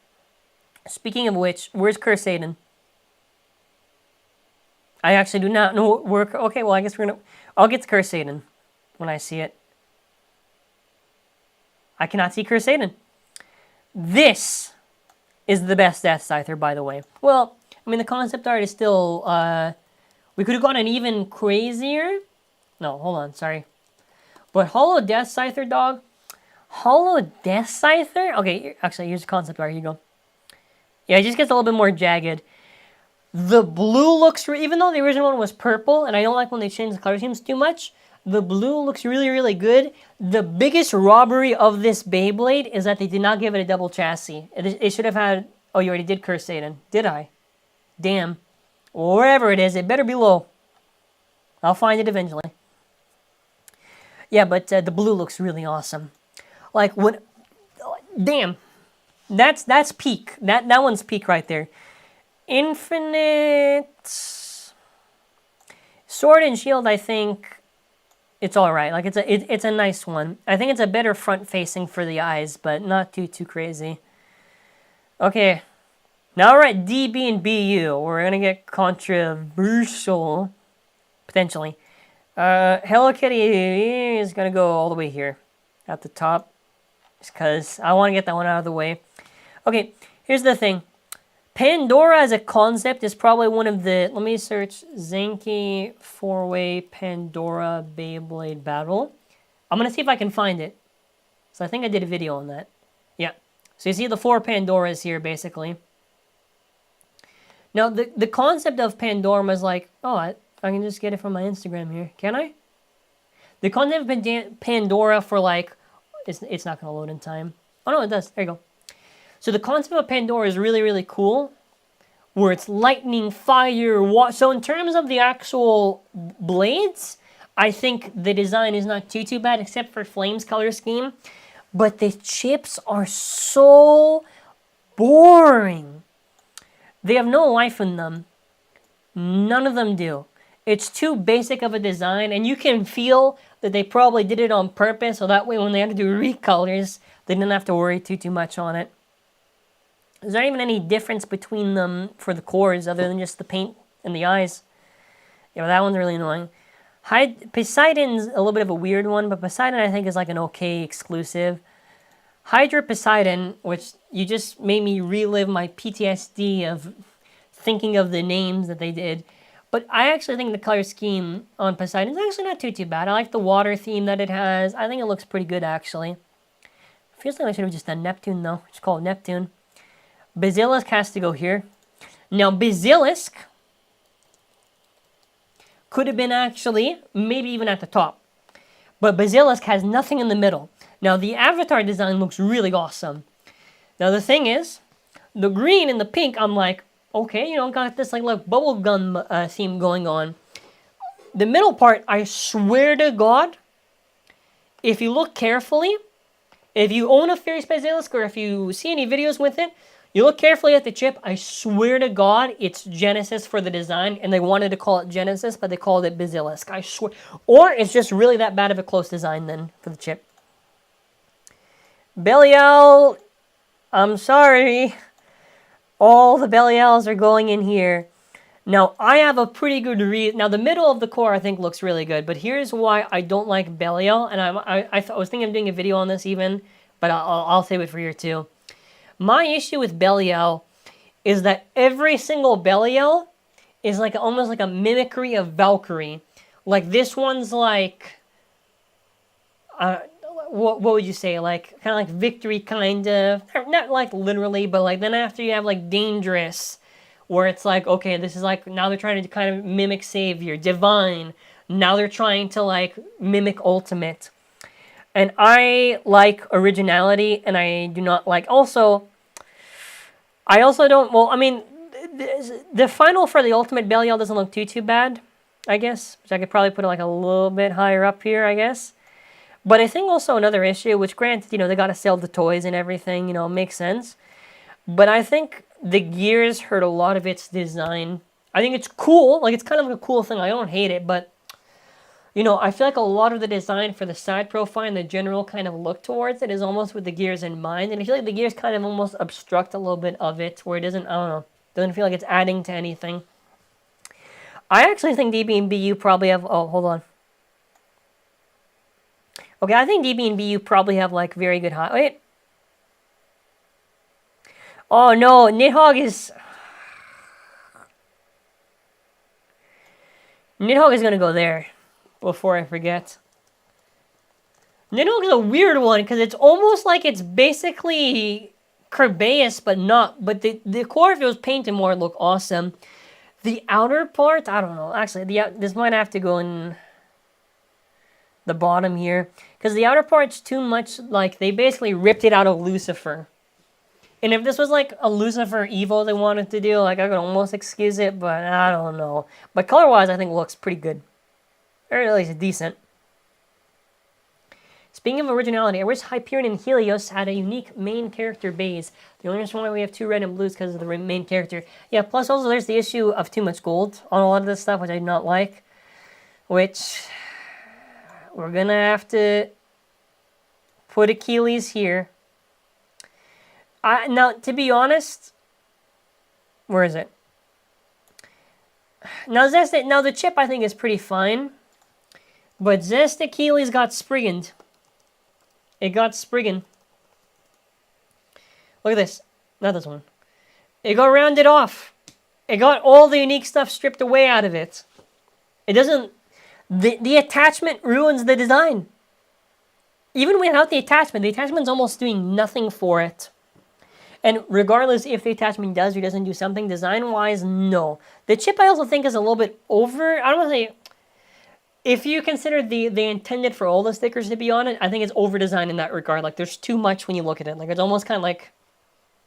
Speaking of which, where's Cursaden? I actually do not know where... Okay, well, I guess I'll get to Cursaden when I see it. I cannot see Cursaden. This is the best Death Scyther, by the way. Well, I mean, the concept art is still... we could have gone an even crazier... No, hold on, sorry. But Hollow Death Scyther, dog. Hollow Death Scyther? Okay, actually, here's the concept art. Here you go. Yeah, it just gets a little bit more jagged. The blue looks... Even though the original one was purple, and I don't like when they change the color schemes too much, the blue looks really good. The biggest robbery of this Beyblade is that they did not give it a double chassis. It should have had... Oh, you already did Cursaden. Did I? Damn. Wherever it is, it better be low. I'll find it eventually. Yeah, but the blue looks really awesome. Like, when... Damn. That's peak. That one's peak right there. Infinite... Sword and Shield, I think... It's alright. Like, it's a nice one. I think it's a better front-facing for the eyes, but not too crazy. Okay. Now we're at DB and BU. We're gonna get controversial. Potentially. Hello Kitty is going to go all the way here at the top just because I want to get that one out of the way. Okay, here's the thing. Pandora as a concept is probably one of the... Let me search ZANKYE 4-way Pandora Beyblade battle. I'm going to see if I can find it. So I think I did a video on that. Yeah. So you see the 4 Pandoras here, basically. Now, the concept of Pandora is like... Oh, I can just get it from my Instagram here. Can I? The concept of Pandora for like... It's not going to load in time. Oh, no, it does. There you go. So the concept of Pandora is really cool. Where it's lightning, fire, so in terms of the actual blades, I think the design is not too bad, except for Flame's color scheme. But the chips are so boring. They have no life in them. None of them do. It's too basic of a design, and you can feel that they probably did it on purpose, so that way when they had to do recolors, they didn't have to worry too much on it. There's not even any difference between them for the cores other than just the paint and the eyes. Yeah, but that one's really annoying. Poseidon's a little bit of a weird one, but Poseidon I think is like an okay exclusive. Hydra Poseidon, which you just made me relive my PTSD of thinking of the names that they did. But I actually think the color scheme on Poseidon is actually not too bad. I like the water theme that it has. I think it looks pretty good, actually. Feels like I should have just done Neptune, though. Just call it Neptune. Basilisk has to go here. Now, Basilisk could have been actually, maybe even at the top. But Basilisk has nothing in the middle. Now, the avatar design looks really awesome. Now, the thing is, the green and the pink, I'm like, okay, you know, got this like bubblegum theme going on. The middle part, I swear to God, if you look carefully, if you own a Fairy Basilisk or if you see any videos with it, you look carefully at the chip, I swear to God, it's Genesis for the design, and they wanted to call it Genesis, but they called it Basilisk. I swear. Or it's just really that bad of a close design then for the chip. Belial, I'm sorry. All the Belials are going in here. Now, I have a pretty good reason. Now, the middle of the core, I think, looks really good. But here's why I don't like Belial. And I was thinking of doing a video on this even. But I'll save it for here, too. My issue with Belial is that every single Belial is like almost like a mimicry of Valkyrie. Like, this one's like... what would you say? Like, kind of like Victory, kind of. Not like literally, but like then after you have like Dangerous, where it's like, okay, this is like, now they're trying to kind of mimic Savior. Divine, now they're trying to like mimic Ultimate. And I like originality, and I do not like, I also don't, well, I mean, the final for the Ultimate Belial doesn't look too bad, I guess. Which I could probably put it like a little bit higher up here, I guess. But I think also another issue, which granted, you know, they got to sell the toys and everything, you know, makes sense. But I think the gears hurt a lot of its design. I think it's cool. Like, it's kind of a cool thing. I don't hate it, but, you know, I feel like a lot of the design for the side profile and the general kind of look towards it is almost with the gears in mind. And I feel like the gears kind of almost obstruct a little bit of it, where it doesn't, I don't know, doesn't feel like it's adding to anything. I actually think DB and BU probably have, oh, hold on. Okay, I think DB and BU probably have, like, very good high... Wait. Oh, no. Nidhogg is... Nidhogg is going to go there before I forget. Nidhogg is a weird one because it's almost like it's basically Kerbeus, but not. But the core, if it was painted more, would look awesome. The outer part, I don't know. Actually, this might have to go in the bottom here. Because the outer part's too much, like, they basically ripped it out of Lucifer. And if this was, like, a Lucifer Evo they wanted to do, like, I could almost excuse it, but I don't know. But color-wise, I think it looks pretty good. Or at least decent. Speaking of originality, I wish Hyperion and Helios had a unique main character base. The only reason why we have 2 red and blues because of the main character. Yeah, plus also there's the issue of too much gold on a lot of this stuff, which I do not like. Which... we're going to have to put Achilles here. Now, to be honest, where is it? Now, the chip, I think, is pretty fine. But Zest Achilles got Sprigganed. It got Spriggan. Look at this. Not this one. It got rounded off. It got all the unique stuff stripped away out of it. It doesn't... The attachment ruins the design. Even without the attachment's almost doing nothing for it. And regardless if the attachment does or doesn't do something, design-wise, no. The chip I also think is a little bit over... I don't want to say... If you consider they intended for all the stickers to be on it, I think it's over-designed in that regard. Like, there's too much when you look at it. Like, it's almost kind of like...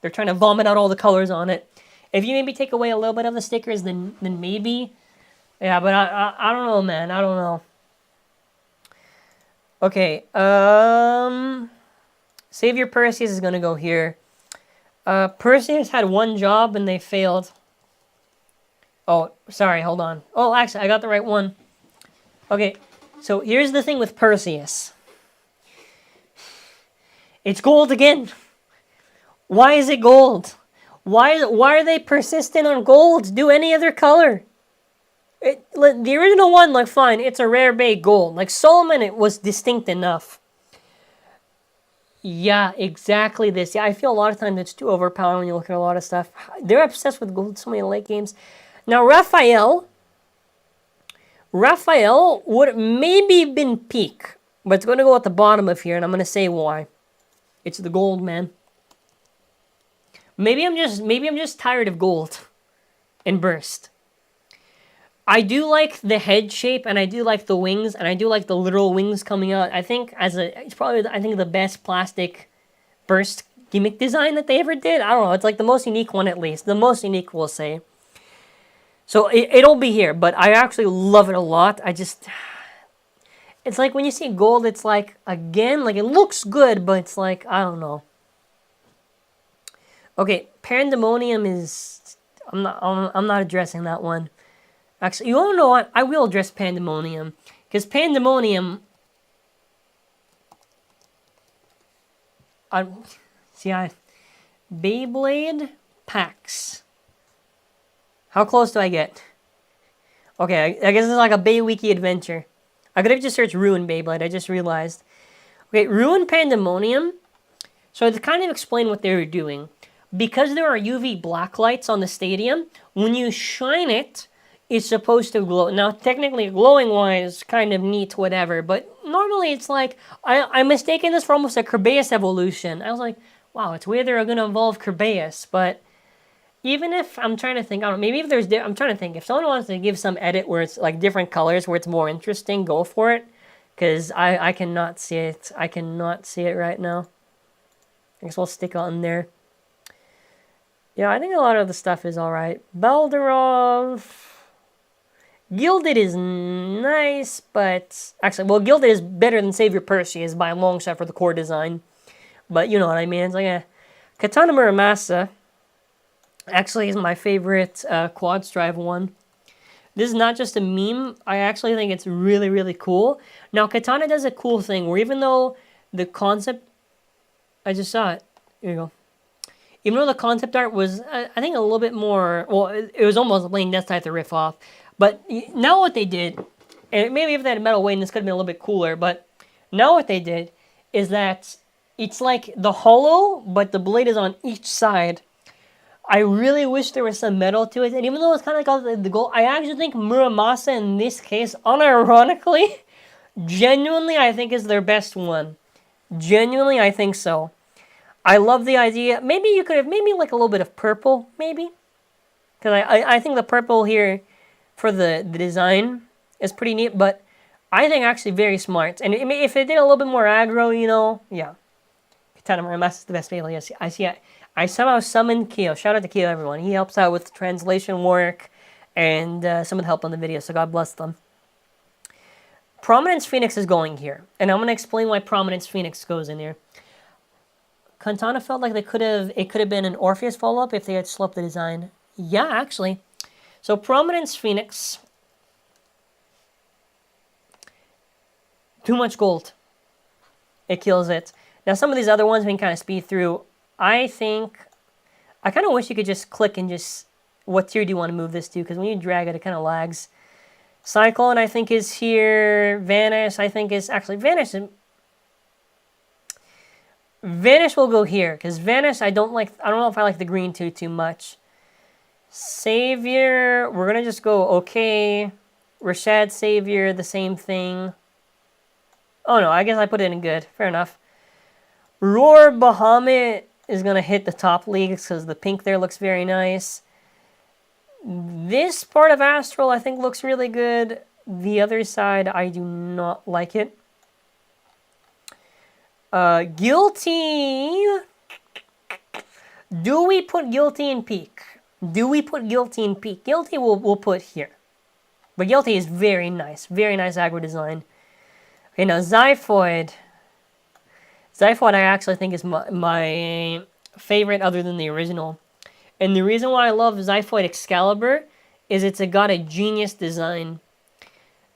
they're trying to vomit out all the colors on it. If you maybe take away a little bit of the stickers, then maybe... yeah, but I don't know, man. I don't know. Okay, Savior Perseus is gonna go here. Perseus had one job and they failed. Oh, sorry, hold on. Oh, actually, I got the right one. Okay, so here's the thing with Perseus. It's gold again. Why is it gold? Why are they persistent on gold? Do any other color. The original one, like, fine, it's a rare bay gold. Like, Solomon, it was distinct enough. Yeah, exactly this. Yeah, I feel a lot of times it's too overpowering when you look at a lot of stuff. They're obsessed with gold so many late games. Now, Raphael would maybe been peak, but it's going to go at the bottom of here, and I'm going to say why. It's the gold, man. Maybe I'm just tired of gold and burst. I do like the head shape, and I do like the wings, and I do like the literal wings coming out. I think it's probably, I think, the best plastic burst gimmick design that they ever did. I don't know. It's like the most unique one, at least. The most unique, we'll say. So it'll be here, but I actually love it a lot. It's like when you see gold, it's like, again, like, it looks good, but it's like, I don't know. Okay, Pandemonium is, I'm not addressing that one. Actually, you wanna know what? I will address Pandemonium, because Pandemonium, Beyblade packs. How close do I get? Okay, I guess it's like a Bay-Wiki adventure. I could have just searched Ruin Beyblade, I just realized. Okay, Ruin Pandemonium. So to kind of explain what they were doing, because there are UV black lights on the stadium, when you shine it, it's supposed to glow. Now, technically, glowing-wise, kind of neat, whatever, but normally it's like, I'm mistaking this for almost a Kerbeus evolution. I was like, wow, it's weird they're going to evolve Kerbeus, but even if, I'm trying to think, I don't know, maybe if there's, I'm trying to think, if someone wants to give some edit where it's like different colors, where it's more interesting, go for it, because I cannot see it. I cannot see it right now. I guess we'll stick on there. Yeah, I think a lot of the stuff is alright. Baldarov. Gilded is nice, but actually, well, Gilded is better than Savior Perseus by a long shot for the core design. But you know what I mean. It's like a Katana Muramasa. Actually, is my favorite quad strive one. This is not just a meme. I actually think it's really, really cool. Now, Katana does a cool thing where even though the concept, I just saw it. Here you go. Even though the concept art was, I think, a little bit more, well, it was almost playing Death Type to riff off. But now what they did, and maybe if they had metal weight, this could have been a little bit cooler, but now what they did is that it's like the hollow, but the blade is on each side. I really wish there was some metal to it, and even though it's kind of like the gold, I actually think Muramasa in this case, unironically, genuinely, I think is their best one. Genuinely, I think so. I love the idea. Maybe you could have, maybe like a little bit of purple, maybe? Because I think the purple here for the design is pretty neat, but I think actually very smart. And if it did a little bit more aggro, you know, yeah. Katana Muramasa is the best Beyblade. I somehow summoned Kyo. Shout out to Kyo, everyone. He helps out with translation work and some of the help on the video, so God bless them. Prominence Phoenix is going here, and I'm going to explain why Prominence Phoenix goes in here. Katana felt like it could have been an Orpheus follow-up if they had sloped the design. Yeah, actually. So Prominence Phoenix. Too much gold. It kills it. Now some of these other ones we can kind of speed through. I kind of wish you could just click and just, what tier do you want to move this to? Because when you drag it, it kind of lags. Cyclone, I think, is here. Vanish, I think, is, actually, Vanish will go here, because Vanish, I don't know if I like the green too much. Savior, we're going to just go okay. Rashad Savior, the same thing. Oh no, I guess I put it in good. Fair enough. Roar Bahamut is going to hit the top leagues because the pink there looks very nice. This part of Astral I think looks really good. The other side, I do not like it. Guilty. Do we put Guilty in peak? Do we put Guilty in peak? Guilty we'll put here. But Guilty is very nice. Very nice aggro design. Okay, now Zyphoid. Zyphoid I actually think is my favorite other than the original. And the reason why I love Zyphoid Excalibur is got a genius design.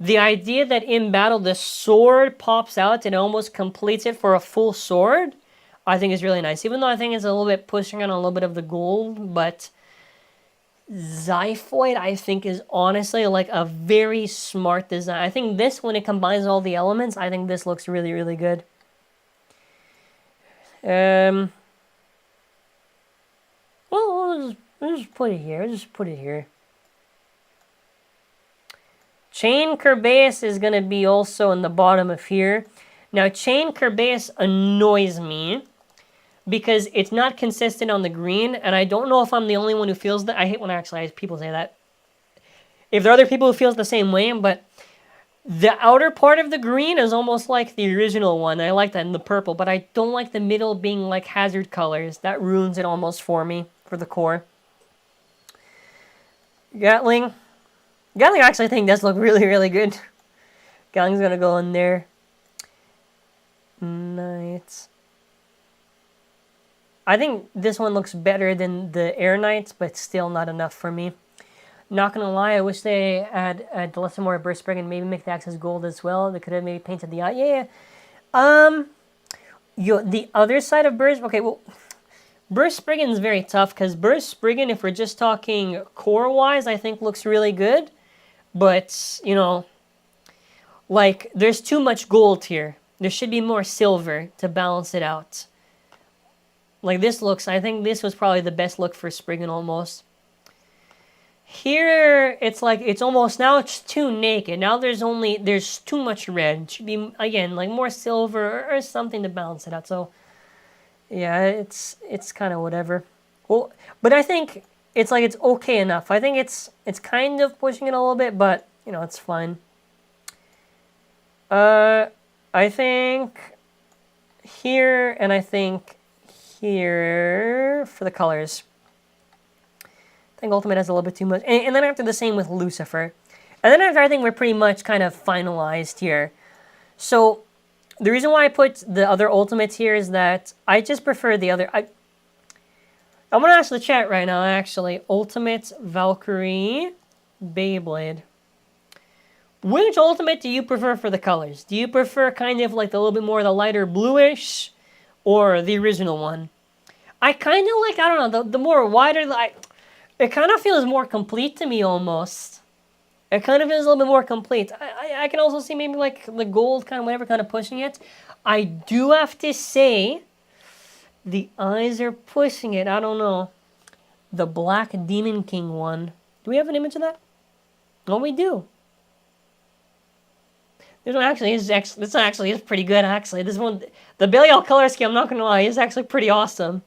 The idea that in battle the sword pops out and almost completes it for a full sword, I think is really nice. Even though I think it's a little bit pushing on a little bit of the gold, but Xiphoid, I think, is honestly like a very smart design. I think this, when it combines all the elements, I think this looks really, really good. Well, we'll just put it here. Just put it here. Chain Kerbeus is going to be also in the bottom of here. Now, Chain Kerbeus annoys me because it's not consistent on the green, and I don't know if I'm the only one who feels that. I hate when actually people say that. If there are other people who feel the same way, but the outer part of the green is almost like the original one. I like that in the purple, but I don't like the middle being like hazard colors. That ruins it almost for me, for the core. Gatling. Gatling, actually, I think does look really, really good. Gatling's gonna go in there. Knights. I think this one looks better than the Air Knights, but still not enough for me. Not gonna lie, I wish they had a lesson more Burst Brigand and maybe make the axes gold as well. They could have maybe painted the eye. Yeah. The other side of Burst. Okay, well, Burst Brigand is very tough because Burst Brigand, if we're just talking core wise, I think looks really good. But you know, like there's too much gold here. There should be more silver to balance it out. Like this looks, I think this was probably the best look for Spriggan almost. Here, it's like, it's almost, now it's too naked. Now there's too much red. It should be, again, like more silver or something to balance it out. So, yeah, it's kind of whatever. Well, but I think it's like, it's okay enough. I think it's kind of pushing it a little bit, but, you know, it's fine. I think here, and I think here for the colors. I think Ultimate has a little bit too much. And then after the same with Lucifer. And then after I think we're pretty much kind of finalized here. So the reason why I put the other Ultimates here is that I just prefer the other. I'm going to ask the chat right now actually. Ultimate, Valkyrie, Beyblade. Which Ultimate do you prefer for the colors? Do you prefer kind of like a little bit more of the lighter bluish? Or the original one? I kind of like, I don't know, the more wider, like, it kind of feels more complete to me almost. It kind of feels a little bit more complete. I can also see maybe like the gold kind of whatever kind of pushing it. I do have to say, the eyes are pushing it. I don't know. The Black Demon King one. Do we have an image of that? Oh, we do. This one actually is pretty good, actually. This one, the Belial color scheme, I'm not going to lie, is actually pretty awesome.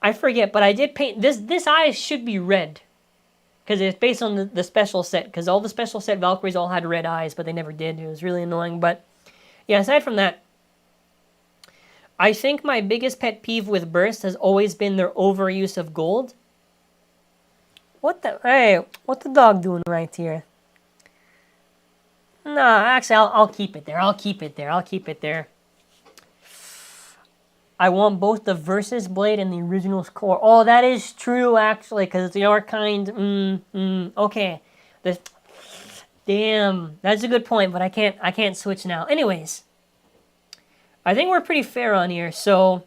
I forget, but I did paint, this eye should be red. Because it's based on the special set. Because all the special set Valkyries all had red eyes, but they never did. It was really annoying. But, yeah, aside from that, I think my biggest pet peeve with Burst has always been their overuse of gold. Hey, what the dog doing right here? No, actually, I'll keep it there. I'll keep it there. I want both the Versus Blade and the original core. Oh, that is true, actually, because they are kind. Okay. Damn, that's a good point, but I can't switch now. Anyways, I think we're pretty fair on here. So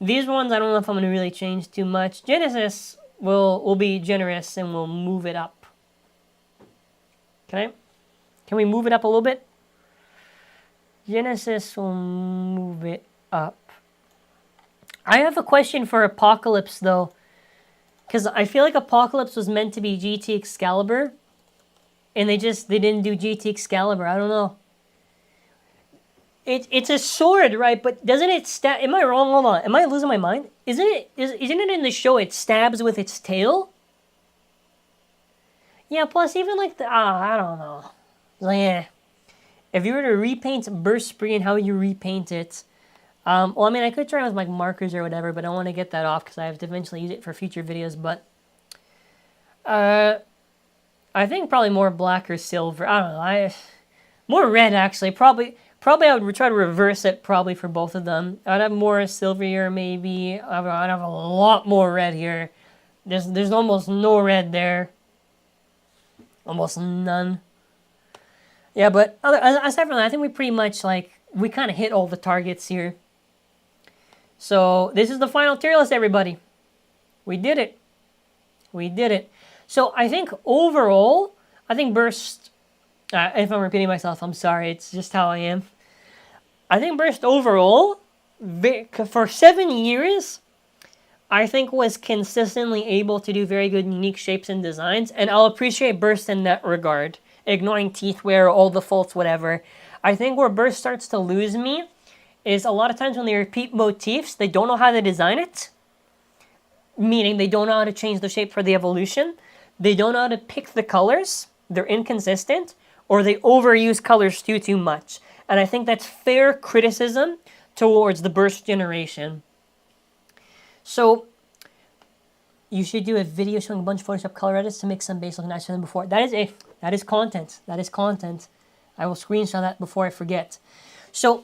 these ones, I don't know if I'm going to really change too much. Genesis will be generous and we'll move it up. Can we move it up a little bit? Genesis will move it up. I have a question for Apocalypse, though. Because I feel like Apocalypse was meant to be GT Excalibur. And they didn't do GT Excalibur. I don't know. It's a sword, right? But doesn't it stab... Am I wrong? Hold on. Am I losing my mind? Isn't it in the show it stabs with its tail? Yeah, plus even like the... I don't know. Like, yeah. If you were to repaint Burst Spree, how would you repaint it? Well, I mean, I could try with like markers or whatever, but I want to get that off because I have to eventually use it for future videos. But I think probably more black or silver. I don't know. More red actually. Probably I would try to reverse it probably for both of them. I'd have more silver here maybe. I'd have a lot more red here. There's almost no red there. Almost none. Yeah, but aside from that, I think we pretty much like we kind of hit all the targets here. So this is the final tier list, everybody. We did it. We did it. So I think overall, I think Burst, if I'm repeating myself, I'm sorry. It's just how I am. I think Burst overall, for 7 years, I think was consistently able to do very good unique shapes and designs. And I'll appreciate Burst in that regard. Ignoring teeth wear, all the faults, whatever. I think where Burst starts to lose me is a lot of times when they repeat motifs, they don't know how to design it. Meaning they don't know how to change the shape for the evolution. They don't know how to pick the colors. They're inconsistent. Or they overuse colors too much. And I think that's fair criticism towards the Burst generation. So, you should do a video showing a bunch of Photoshop color edits to make some base look nicer than before. That is content. That is content. I will screenshot that before I forget. So,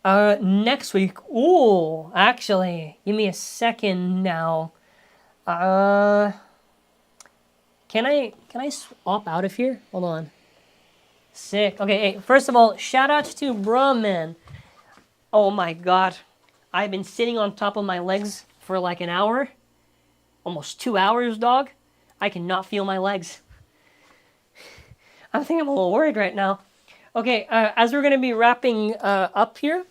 next week, ooh, actually, give me a second now. Can I swap out of here? Hold on. Sick. Okay, hey, first of all, shout out to Brahman. Oh my god. I've been sitting on top of my legs for like an hour. Almost 2 hours, dog. I cannot feel my legs. I think I'm a little worried right now. Okay, as we're going to be wrapping up here.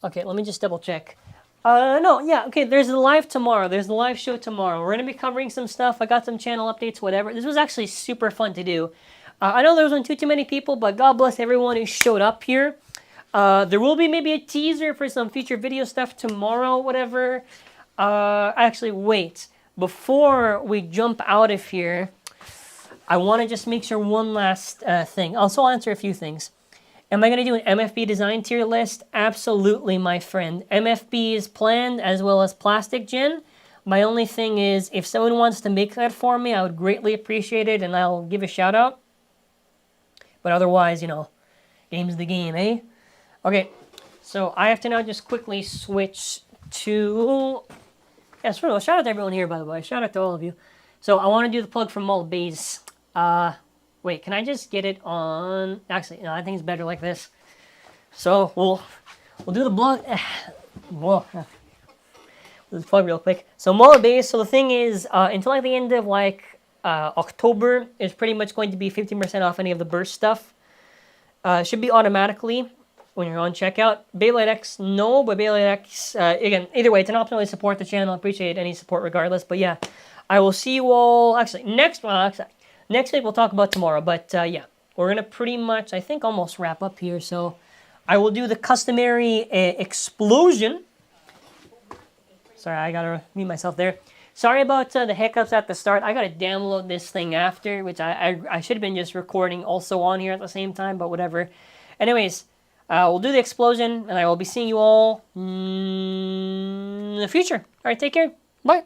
Okay, let me just double check. No, yeah, okay, there's the live tomorrow. There's the live show tomorrow. We're going to be covering some stuff. I got some channel updates, whatever. This was actually super fun to do. I know there wasn't too many people, but God bless everyone who showed up here. There will be maybe a teaser for some future video stuff tomorrow, whatever. Actually, wait. Before we jump out of here, I want to just make sure one last thing. Also, I'll answer a few things. Am I going to do an MFB design tier list? Absolutely, my friend. MFB is planned as well as Plastic Gen. My only thing is, if someone wants to make that for me, I would greatly appreciate it, and I'll give a shout out. But otherwise, you know, game's the game, eh? Okay, so I have to now just quickly switch to... Yes, shout out to everyone here, by the way. Shout out to all of you. So I want to do the plug for Mall Base. Wait, can I just get it on... Actually, no, I think it's better like this. So we'll do the blog... We'll do the plug real quick. So Mall Base, so the thing is, until like the end of like October, is pretty much going to be 15% off any of the Burst stuff. Should be automatically when you're on checkout. Beyblade X, no, but Beyblade X, again, either way, it's an option to support the channel. I appreciate any support regardless. But yeah, I will see you all, actually, next week we'll talk about tomorrow. But yeah, we're going to pretty much, I think, almost wrap up here. So I will do the customary explosion. Sorry, I got to mute myself there. Sorry about the hiccups at the start. I got to download this thing after, which I should have been just recording also on here at the same time, but whatever. Anyways, we'll do the explosion, and I will be seeing you all in the future. All right, take care. Bye.